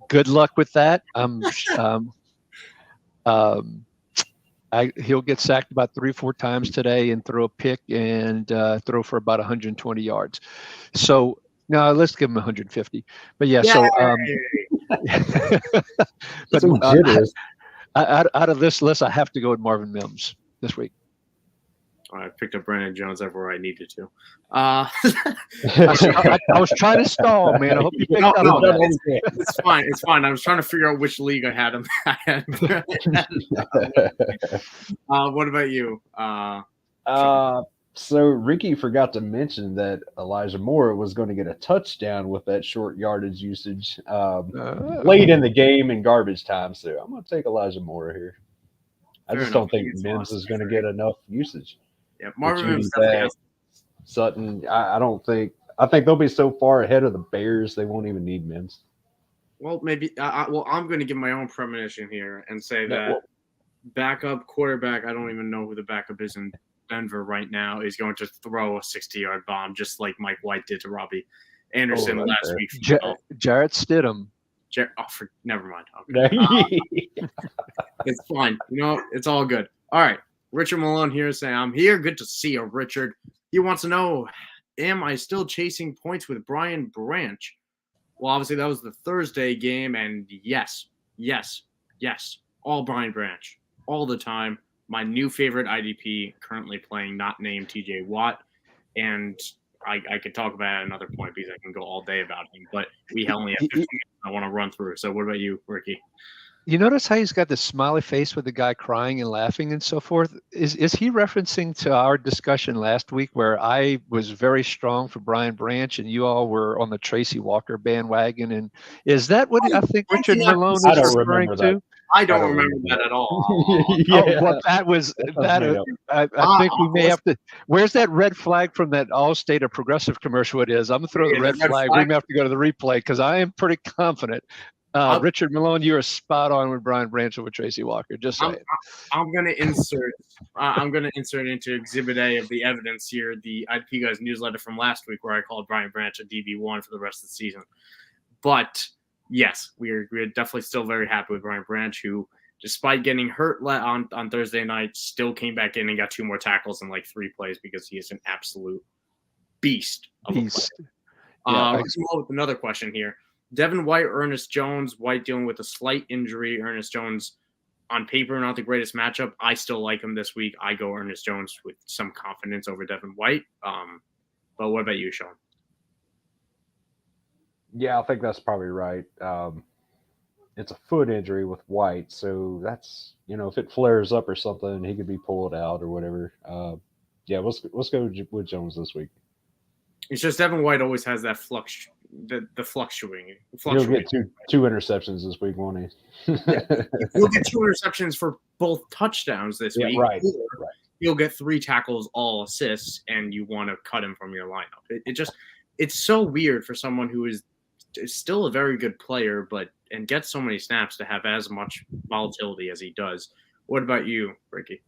good luck with that. He'll get sacked about 3 or 4 times today and throw a pick and throw for about 120 yards. So, no, let's give him 150. But yeah, so but out of this list, I have to go with Marvin Mims this week. I picked up Brandon Jones everywhere I needed to. I was trying to stall, man. I hope you picked up on that. It's fine. It's fine. I was trying to figure out which league I had him. What about you? So Ricky forgot to mention that Elijah Moore was going to get a touchdown with that short yardage usage late in the game in garbage time. So I'm going to take Elijah Moore here. I just don't think Mims is going to get enough usage. Yeah, Marvin Mims Sutton. I don't think. I think they'll be so far ahead of the Bears they won't even need Mims. Well, maybe. I'm going to give my own premonition here and say that backup quarterback. I don't even know who the backup is in Denver right now, is going to throw a 60-yard bomb just like Mike White did to Robbie Anderson last week. Jarrett Stidham. Never mind. Okay. It's fine. It's all good. All right. Richard Malone here saying, I'm here. Good to see you, Richard. He wants to know, am I still chasing points with Brian Branch? Well, obviously that was the Thursday game, and yes, Yes, all Brian Branch, all the time. My new favorite IDP currently playing, not named TJ Watt. And I could talk about it at another point because I can go all day about him. But we only have 15 minutes I want to run through. So what about you, Ricky? You notice how he's got this smiley face with the guy crying and laughing and so forth? Is he referencing to our discussion last week where I was very strong for Brian Branch and you all were on the Tracy Walker bandwagon? And is that what I think Richard Malone I is don't referring remember that. to? I don't remember that at all. Yeah. Oh, well, that was that. I think we may have to. Where's that red flag from that Allstate or Progressive commercial? It is. I'm gonna throw the red flag. We may have to go to the replay because I am pretty confident. Richard Malone, you are spot on with Brian Branch over Tracy Walker. Just saying. I'm gonna insert. I'm gonna insert into Exhibit A of the evidence here the IDP Guys newsletter from last week where I called Brian Branch a DB1 for the rest of the season. But yes, we're definitely still very happy with Brian Branch, who, despite getting hurt on Thursday night, still came back in and got 2 more tackles in like 3 plays because he is an absolute beast of a player. Let's move on with another question here. Devin White, Ernest Jones. White dealing with a slight injury. Ernest Jones, on paper, not the greatest matchup. I still like him this week. I go Ernest Jones with some confidence over Devin White. But what about you, Sean? Yeah, I think that's probably right. It's a foot injury with White, so that's, if it flares up or something, he could be pulled out or whatever. Yeah, let's go with Jones this week. It's just Devin White always has that the fluctuating. He'll get two interceptions this week, won't he? He'll get 2 interceptions for both touchdowns this week. Right. He'll get 3 tackles, all assists, and you want to cut him from your lineup. It's so weird for someone who is still a very good player, and gets so many snaps to have as much volatility as he does. What about you, Ricky?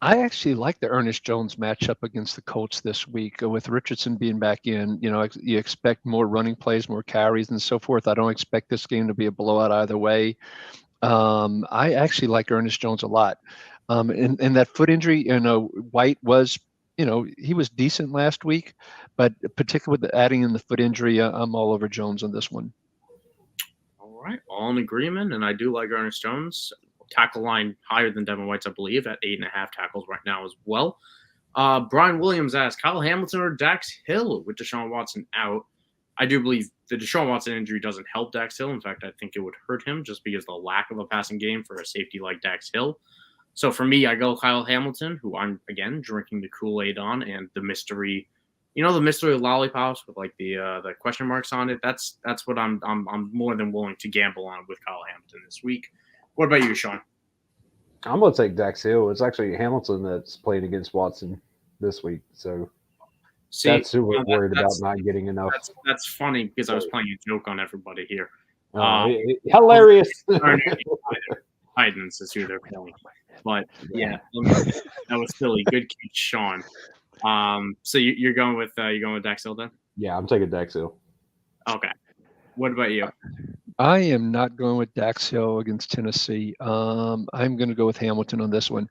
I actually like the Ernest Jones matchup against the Colts this week with Richardson being back in. You expect more running plays, more carries, and so forth. I don't expect this game to be a blowout either way. I actually like Ernest Jones a lot. And that foot injury, White was, he was decent last week, but particularly with adding in the foot injury, I'm all over Jones on this one. All right, all in agreement, and I do like Ernest Jones. Tackle line higher than Devin White's, I believe, at 8.5 tackles right now as well. Brian Williams asks, Kyle Hamilton or Dax Hill with Deshaun Watson out? I do believe the Deshaun Watson injury doesn't help Dax Hill. In fact, I think it would hurt him just because of the lack of a passing game for a safety like Dax Hill. So for me, I go Kyle Hamilton, who I'm, again, drinking the Kool-Aid on, and the mystery, the mystery lollipops with like the question marks on it. That's what I'm more than willing to gamble on with Kyle Hamilton this week. What about you, Sean? I'm going to take Dax Hill. It's actually Hamilton that's playing against Watson this week. So that's who we're worried about not getting enough. That's funny because I was playing a joke on everybody here. Hilarious. Titans is who they're playing. But, yeah, that was silly. Good catch, Sean. So you're going with Dax Hill then? Yeah, I'm taking Dax Hill. Okay. What about you? I am not going with Dax Hill against Tennessee. I'm going to go with Hamilton on this one.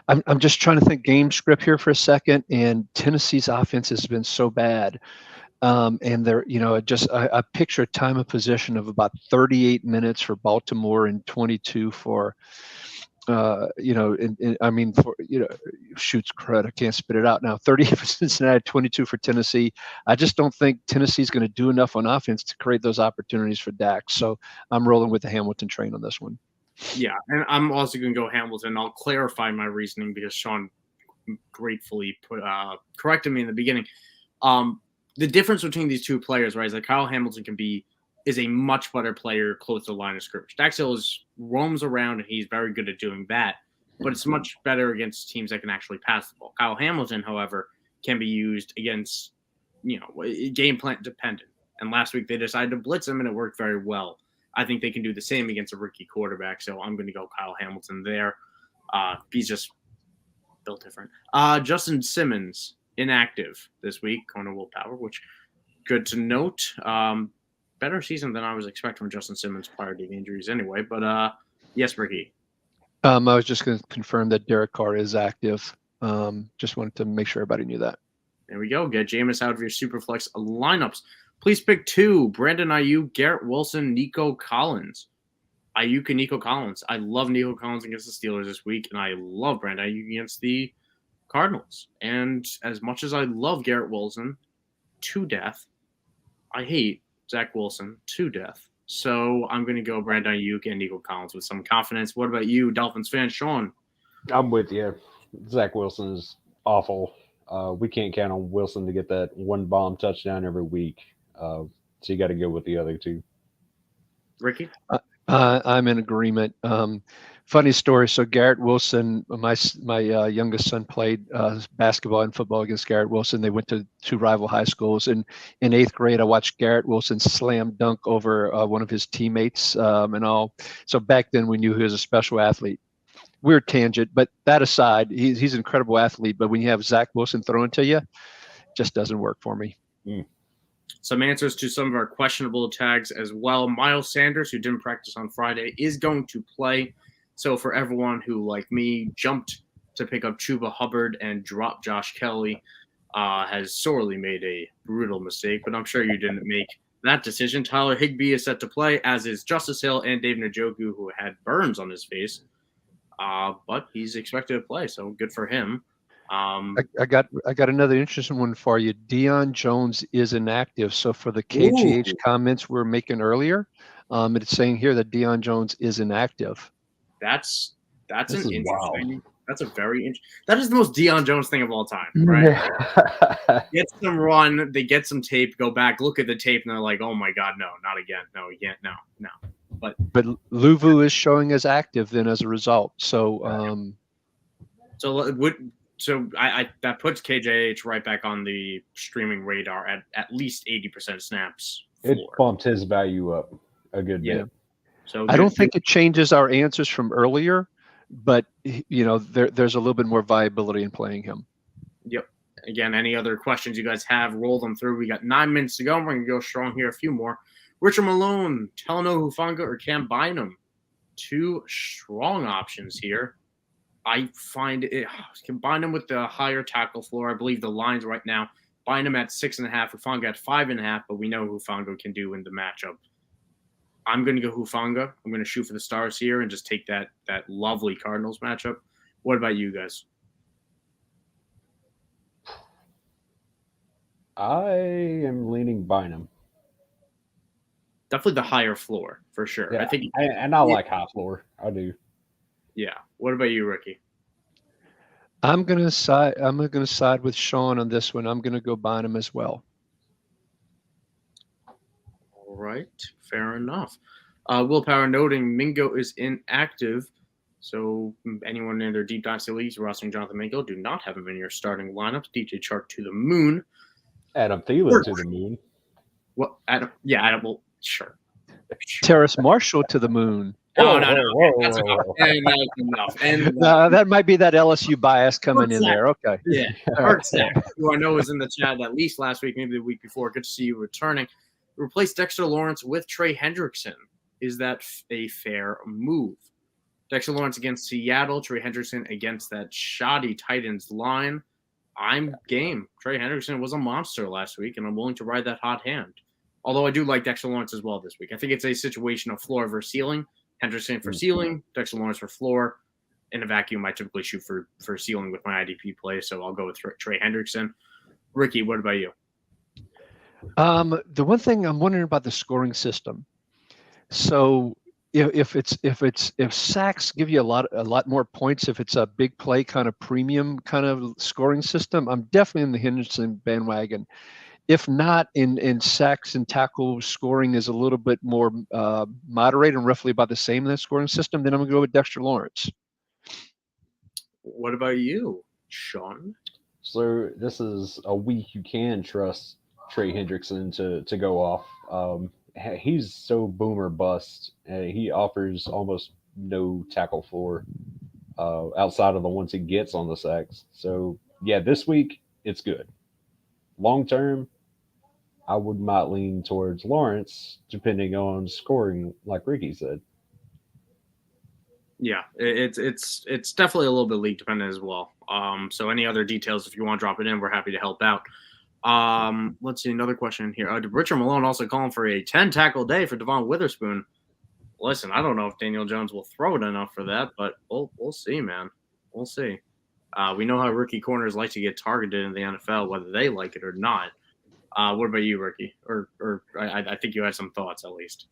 I'm just trying to think game script here for a second, and Tennessee's offense has been so bad. And they're, I picture a time of possession of about 38 minutes for Baltimore and 22 for, shoots crud. I can't spit it out now. 38 for Cincinnati, 22 for Tennessee. I just don't think Tennessee's going to do enough on offense to create those opportunities for Dax. So I'm rolling with the Hamilton train on this one. Yeah, and I'm also going to go Hamilton. I'll clarify my reasoning because Sean gratefully corrected me in the beginning. The difference between these two players, right, is that Kyle Hamilton is a much better player close to the line of scrimmage. Dax Hill roams around, and he's very good at doing that, but it's much better against teams that can actually pass the ball. Kyle Hamilton, however, can be used against, game plan dependent. And last week they decided to blitz him, and it worked very well. I think they can do the same against a rookie quarterback, so I'm going to go Kyle Hamilton there. He's just built different. Justin Simmons, inactive this week, corner willpower, which good to note. Better season than I was expecting from Justin Simmons prior to the injuries anyway. But yes, Ricky. I was just going to confirm that Derek Carr is active. Just wanted to make sure everybody knew that. There we go. Get Jameis out of your Superflex lineups. Please pick 2. Brandon Ayuk, Garrett Wilson, Nico Collins. Ayuk and Nico Collins. I love Nico Collins against the Steelers this week, and I love Brandon Ayuk against the Cardinals. And as much as I love Garrett Wilson to death, I hate Zach Wilson to death. So I'm going to go Brandon Ayuk and Nico Collins with some confidence. What about you, Dolphins fan Sean? I'm with you. Zach Wilson is awful. We can't count on Wilson to get that one bomb touchdown every week. So you got to go with the other two. Ricky? I'm in agreement. Funny story. So Garrett Wilson, my youngest son played basketball and football against Garrett Wilson. They went to two rival high schools. And in 8th grade, I watched Garrett Wilson slam dunk over one of his teammates and all. So back then, we knew he was a special athlete. Weird tangent, but that aside, he's an incredible athlete. But when you have Zach Wilson thrown to you, it just doesn't work for me. Some answers to some of our questionable tags as well. Miles Sanders, who didn't practice on Friday, is going to play. So for everyone who, like me, jumped to pick up Chuba Hubbard and dropped Josh Kelly, has sorely made a brutal mistake. But I'm sure you didn't make that decision. Tyler Higbee is set to play, as is Justice Hill and David Njoku, who had burns on his face. But he's expected to play, so good for him. I got another interesting one for you. Deion Jones is inactive. So for the KGH comments we're making earlier, it's saying here that Deion Jones is inactive. That's an interesting. Wow. That's a very interesting. That is the most Deion Jones thing of all time, right? Get some run, they get some tape, go back, look at the tape, and they're like, "Oh my God, no, not again, no, again, no." But Luvu is showing as active then as a result. So that puts KJH right back on the streaming radar at least 80% snaps. It bumped his value up a good bit. So I don't think it changes our answers from earlier, but there's a little bit more viability in playing him. Yep. Again, any other questions you guys have, roll them through. We got 9 minutes to go. We're going to go strong here. A few more. Richard Malone, Talanoa Hufanga, or Cam Bynum? 2 strong options here. I find it combine them with the higher tackle floor. I believe the lines right now, Bynum at 6.5, Hufanga at 5.5, but we know Hufanga can do in the matchup. I'm going to go Hufanga. I'm going to shoot for the stars here and just take that lovely Cardinals matchup. What about you guys? I am leaning Bynum. Definitely the higher floor for sure. Yeah, I think, I like high floor. I do. Yeah. What about you, Ricky? I'm gonna side with Sean on this one. I'm gonna go Bynum as well. All right, fair enough. Willpower noting Mingo is inactive, so anyone in their deep dynasty leagues rostering Jonathan Mingo, do not have him in your starting lineups. DJ Chark to the moon. Adam Thielen to the moon. What? Adam? Yeah, Adam. Well, sure. Terrace Marshall to the moon. No. That's enough. That's enough. And that might be that LSU bias coming in there. Okay. Yeah. Hertzak, who I know was in the chat at least last week, maybe the week before. Good to see you returning. Replace Dexter Lawrence with Trey Hendrickson. Is that a fair move? Dexter Lawrence against Seattle, Trey Hendrickson against that shoddy Titans line. I'm game. Trey Hendrickson was a monster last week, and I'm willing to ride that hot hand. Although I do like Dexter Lawrence as well this week. I think it's a situation of floor versus ceiling. Hendrickson for ceiling, Dexter Lawrence for floor. In a vacuum, I typically shoot for ceiling with my IDP play, so I'll go with Trey Hendrickson. Ricky, what about you? The one thing I'm wondering about the scoring system. So if sacks give you a lot more points, if it's a big play kind of premium kind of scoring system, I'm definitely in the Henderson bandwagon. If not, in sacks and tackle scoring is a little bit more moderate and roughly about the same in that scoring system, then I'm going to go with Dexter Lawrence. What about you, Sean? So this is a week you can trust Trey Hendrickson to go off. He's so boomer bust. He offers almost no tackle floor outside of the ones he gets on the sacks. So, yeah, this week it's good. Long term, I might lean towards Lawrence, depending on scoring, like Ricky said. Yeah, it's definitely a little bit league dependent as well. So any other details, if you want to drop it in, we're happy to help out. Let's see another question here. Richard Malone also calling for a 10 tackle day for Devon Witherspoon. listen, I don't know if Daniel Jones will throw it enough for that, but we'll see, man. We'll see. We know how rookie corners like to get targeted in the NFL, whether they like it or not. What about you, Ricky? Or I think you had some thoughts at least.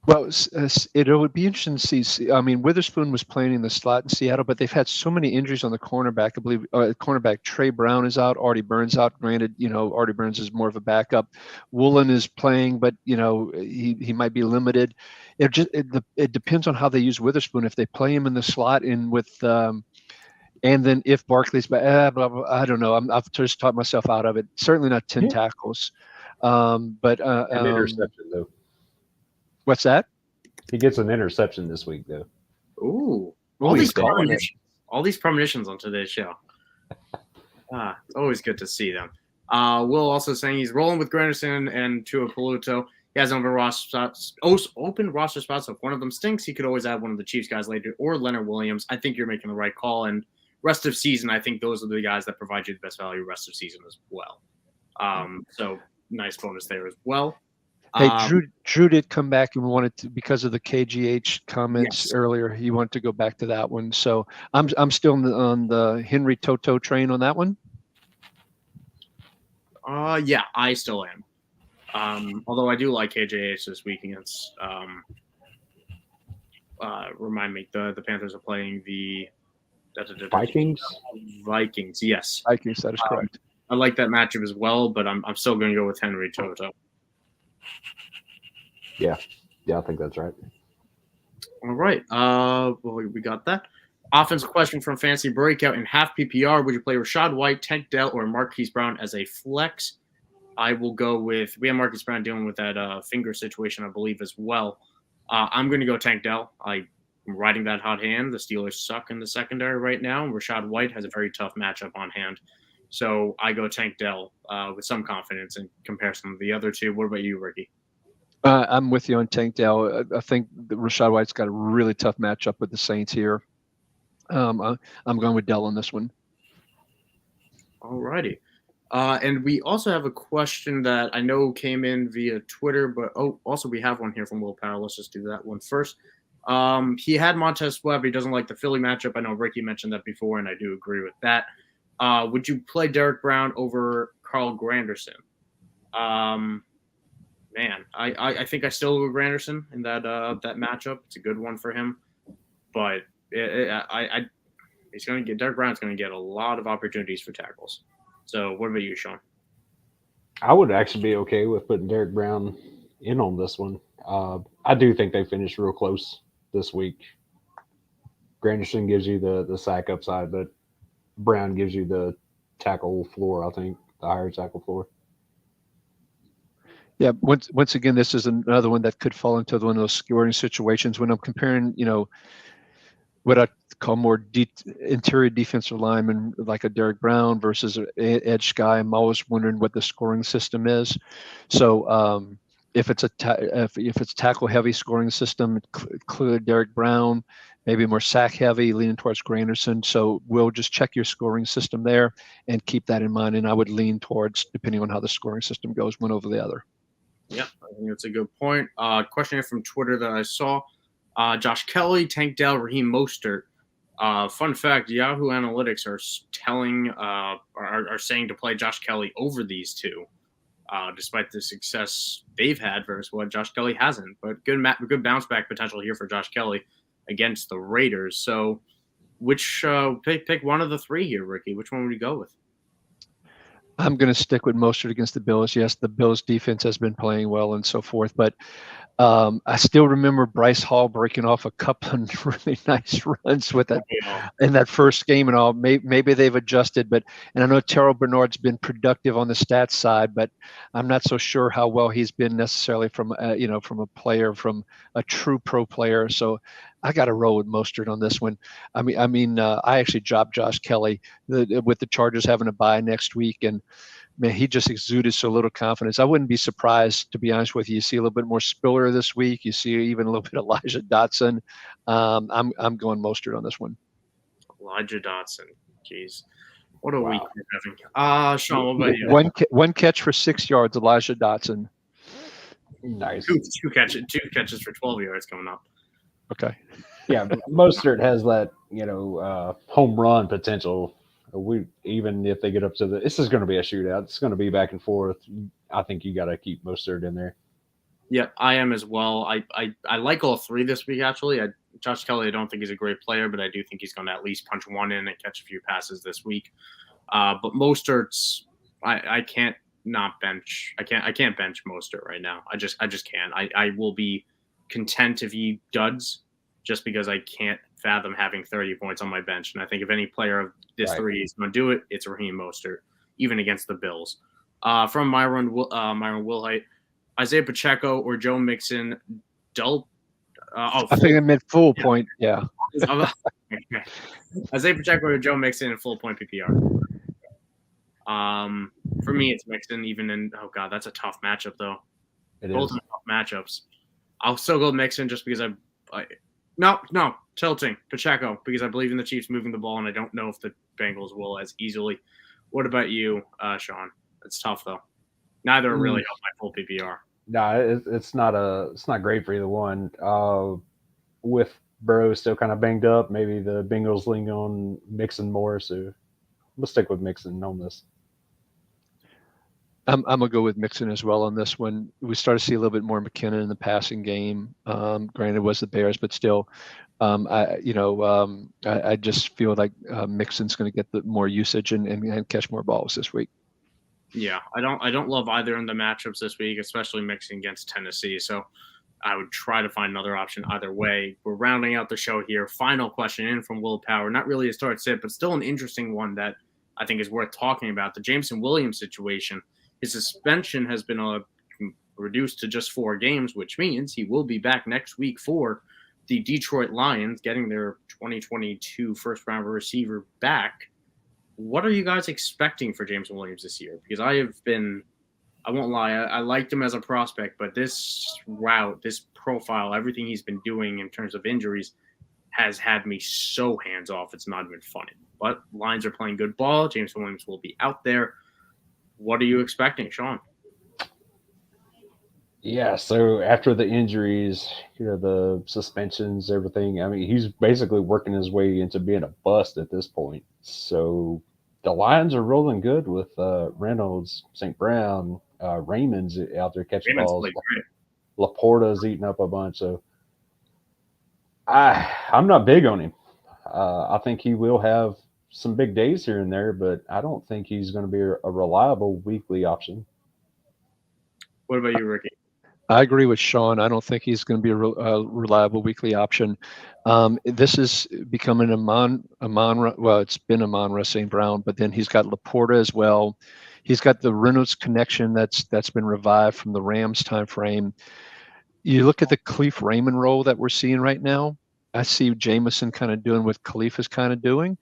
Well, it would be interesting to see. I mean, Witherspoon was playing in the slot in Seattle, but they've had so many injuries on the cornerback. I believe cornerback Trey Brown is out. Artie Burns out. Granted, Artie Burns is more of a backup. Woolen is playing, but he might be limited. It depends on how they use Witherspoon. If they play him in the slot and with and then if Barkley's back, blah, blah, I don't know. I've just taught myself out of it. Certainly not 10 tackles, but an interception though. What's that? He gets an interception this week, though. Ooh, he's calling it. All these premonitions on today's show. It's always good to see them. Will also saying he's rolling with Granderson and Tua Paluto. He has open roster spots. So if one of them stinks, he could always add one of the Chiefs guys later, or Leonard Williams. I think you're making the right call. And rest of season, I think those are the guys that provide you the best value rest of season as well. So nice bonus there as well. Hey, Drew did come back and wanted to, because of the KGH comments earlier, he wanted to go back to that one. So I'm still on the Henry Toto train on that one. Yeah, I still am. Although I do like KJH this week against. Remind me, the Panthers are playing the Vikings. Vikings, yes. Vikings, that is correct. I like that matchup as well, but I'm still going to go with Henry Toto. Yeah, I think that's right. All right. Well, we got that. Offensive question from Fancy Breakout. In half PPR, would you play Rachaad White, Tank Dell, or Marquise Brown as a flex? I will go with – we have Marquise Brown dealing with that finger situation, I believe, as well. I'm going to go Tank Dell. I'm riding that hot hand. The Steelers suck in the secondary right now, and Rachaad White has a very tough matchup on hand. So I go Tank Dell with some confidence in comparison to the other two. What about you, Ricky? I'm with you on Tank Dell. I think Rachaad White's got a really tough matchup with the Saints here. I'm going with Dell on this one. All righty. And we also have a question that I know came in via Twitter, but also we have one here from Will Power. Let's just do that one first. He had Montez Sweat. He doesn't like the Philly matchup. I know Ricky mentioned that before, and I do agree with that. Would you play Derek Brown over Carl Granderson? Man, I think I still go Granderson in that matchup. It's a good one for him, but he's going to get Derek Brown's going to get a lot of opportunities for tackles. So, what about you, Sean? I would actually be okay with putting Derek Brown in on this one. I do think they finished real close this week. Granderson gives you the sack upside, but Brown gives you the tackle floor. I think the higher tackle floor. Yeah, once again, this is another one that could fall into one of those scoring situations. When I'm comparing, what I call more interior defensive lineman, like a Derek Brown versus an edge guy, I'm always wondering what the scoring system is. So if it's if it's tackle heavy scoring system, clearly Derek Brown, maybe more sack heavy, leaning towards Granderson. So we'll just check your scoring system there and keep that in mind. And I would lean towards, depending on how the scoring system goes, one over the other. Yeah, I think that's a good point. Question here from Twitter that I saw. Josh Kelly, Tank Dell, Raheem Mostert. Fun fact, Yahoo Analytics are saying to play Josh Kelly over these two, despite the success they've had versus what Josh Kelly hasn't. But good bounce back potential here for Josh Kelly against the Raiders. So which pick one of the three here, Ricky? Which one would you go with? I'm going to stick with Mostert against the Bills. Yes, the Bills defense has been playing well and so forth, but I still remember Bryce Hall breaking off a couple of really nice runs with that in that first game and all. Maybe they've adjusted, and I know Terrell Bernard's been productive on the stats side, but I'm not so sure how well he's been necessarily from from a true pro player. So I got to roll with Mostert on this one. I actually dropped Josh Kelly with the Chargers having a bye next week, and man, he just exuded so little confidence. I wouldn't be surprised, to be honest with you. You see a little bit more Spiller this week. You see even a little bit of Elijah Dotson. I'm going Mostert on this one. Elijah Dotson, jeez, what a week we're having. Sean, what about you? One catch for 6 yards, Elijah Dotson. Nice. Two catches for 12 yards coming up. Okay. Yeah, Mostert has that, home run potential. Even if they get up to this is going to be a shootout. It's going to be back and forth. I think you got to keep Mostert in there. Yep, I am as well. I like all three this week, actually. Josh Kelly, I don't think he's a great player, but I do think he's going to at least punch one in and catch a few passes this week. But Mostert's, I can't not bench. I can't bench Mostert right now. I just can't. I will be content if he duds, just because I can't fathom having 30 points on my bench. And I think if any player of this three is going to do it, it's Raheem Mostert, even against the Bills. From Myron Wilhite, Isaiah Pacheco or Joe Mixon, I think I meant full point. Yeah. Isaiah Pacheco or Joe Mixon in full point PPR. For me, it's Mixon. Even in that's a tough matchup though. Both are tough matchups. I'll still go Mixon just because tilting Pacheco because I believe in the Chiefs moving the ball and I don't know if the Bengals will as easily. What about you, Sean? It's tough though. Neither are really help my full PPR. No, it's not great for either one. With Burrow still kind of banged up, maybe the Bengals lean on Mixon more. So we'll stick with Mixon on this. I'm gonna go with Mixon as well on this one. We start to see a little bit more McKinnon in the passing game. Granted, it was the Bears, but still, I just feel like Mixon's going to get the more usage and catch more balls this week. Yeah, I don't love either in the matchups this week, especially Mixon against Tennessee. So I would try to find another option either way. We're rounding out the show here. Final question in from Will Power. Not really a start sit, but still an interesting one that I think is worth talking about. The Jameson Williams situation. His suspension has been reduced to just 4 games, which means he will be back next week for the Detroit Lions, getting their 2022 first-round receiver back. What are you guys expecting for Jameson Williams this year? Because I won't lie, I liked him as a prospect, but this route, this profile, everything he's been doing in terms of injuries has had me so hands-off, it's not even funny. But Lions are playing good ball. Jameson Williams will be out there. What are you expecting, Sean? Yeah, so after the injuries, the suspensions, everything, I mean, he's basically working his way into being a bust at this point. So the Lions are rolling good with Reynolds, St. Brown, Raymond's out there catching balls. Laporta's eating up a bunch. So I'm not big on him. I think he will have some big days here and there, but I don't think he's going to be a reliable weekly option. What about you, Ricky? I agree with Sean. I don't think he's going to be a reliable weekly option. This is becoming well, it's been Amon-Ra St. Brown, but then he's got Laporta as well. He's got the Reynolds connection that's been revived from the Rams time frame. You look at the Khalif Raymond role that we're seeing right now. I see Jameson kind of doing what Khalif is kind of doing.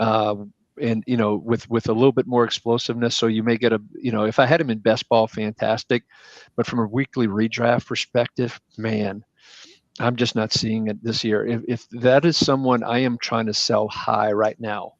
And with a little bit more explosiveness, so you may get if I had him in best ball, fantastic, but from a weekly redraft perspective, man, I'm just not seeing it this year. If that is someone I am trying to sell high right now.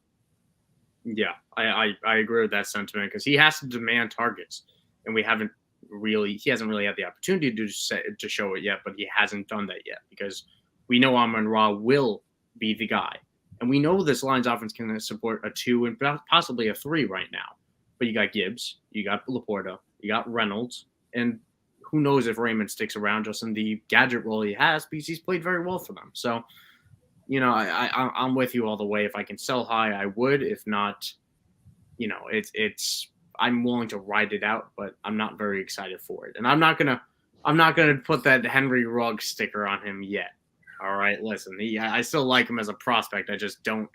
Yeah, I agree with that sentiment because he has to demand targets, and he hasn't really had the opportunity to show it yet, but he hasn't done that yet because we know Amon-Ra will be the guy. And we know this Lions offense can support a 2 and possibly a 3 right now. But you got Gibbs, you got Laporta, you got Reynolds, and who knows if Raymond sticks around just in the gadget role he has because he's played very well for them. So, I'm with you all the way. If I can sell high, I would. If not, I'm willing to ride it out, but I'm not very excited for it. And I'm not gonna put that Henry Rugg sticker on him yet. All right, listen, I still like him as a prospect. I just don't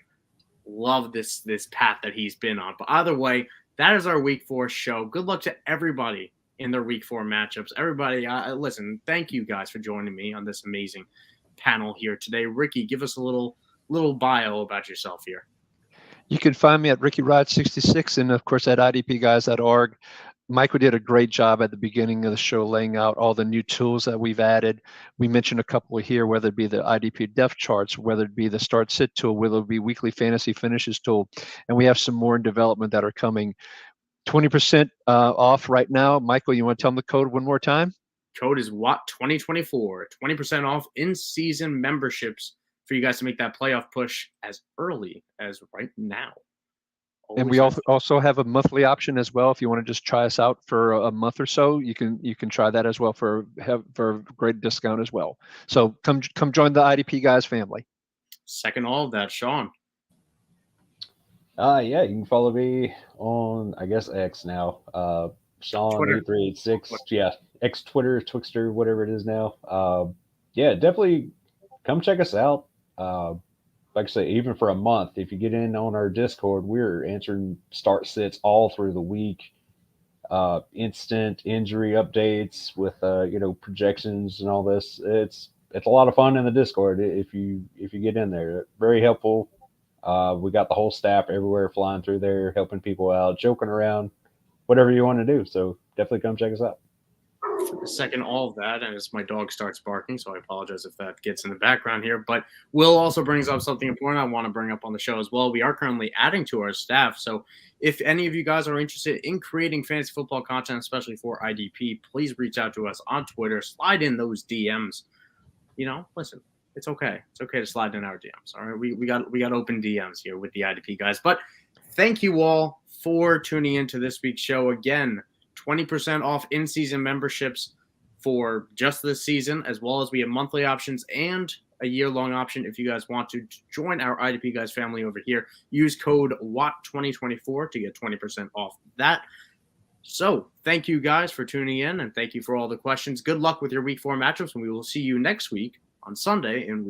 love this path that he's been on. But either way, that is our Week 4 show. Good luck to everybody in their Week 4 matchups. Everybody, listen, thank you guys for joining me on this amazing panel here today. Ricky, give us a little bio about yourself here. You can find me at RickyRod66 and, of course, at IDPGuys.org. Michael did a great job at the beginning of the show laying out all the new tools that we've added. We mentioned a couple here, whether it be the IDP depth charts, whether it be the start sit tool, whether it be weekly fantasy finishes tool. And we have some more in development that are coming. 20% off right now. Michael, you want to tell them the code one more time? Code is WAT2024. 20% off in-season memberships for you guys to make that playoff push as early as right now. And we also have a monthly option as well. If you want to just try us out for a month or so, you can try that as well for a great discount as well. So come join the IDP Guys family. Second all of that, Sean. Yeah, you can follow me on, I guess, X now. Sean8386. Yeah, X, Twitter, Twixter, whatever it is now. Yeah, definitely come check us out. Like I say, even for a month, if you get in on our Discord, we're answering start sits all through the week. Instant injury updates with projections and all this. It's a lot of fun in the Discord if you get in there. Very helpful. We got the whole staff everywhere flying through there, helping people out, joking around, whatever you want to do. So definitely come check us out. Second all of that, and as my dog starts barking, so I apologize if that gets in the background here, but Will also brings up something important I want to bring up on the show as well. We are currently adding to our staff, so if any of you guys are interested in creating fantasy football content, especially for IDP, please reach out to us on Twitter, slide in those DMs. Listen, it's okay to slide in our DMs. All right, we got open DMs here with the IDP guys. But thank you all for tuning into this week's show. Again, 20% off in-season memberships for just this season, as well as we have monthly options and a year-long option if you guys want to join our IDP Guys family over here. Use code WAT2024 to get 20% off that. So thank you guys for tuning in, and thank you for all the questions. Good luck with your Week 4 matchups, and we will see you next week on Sunday in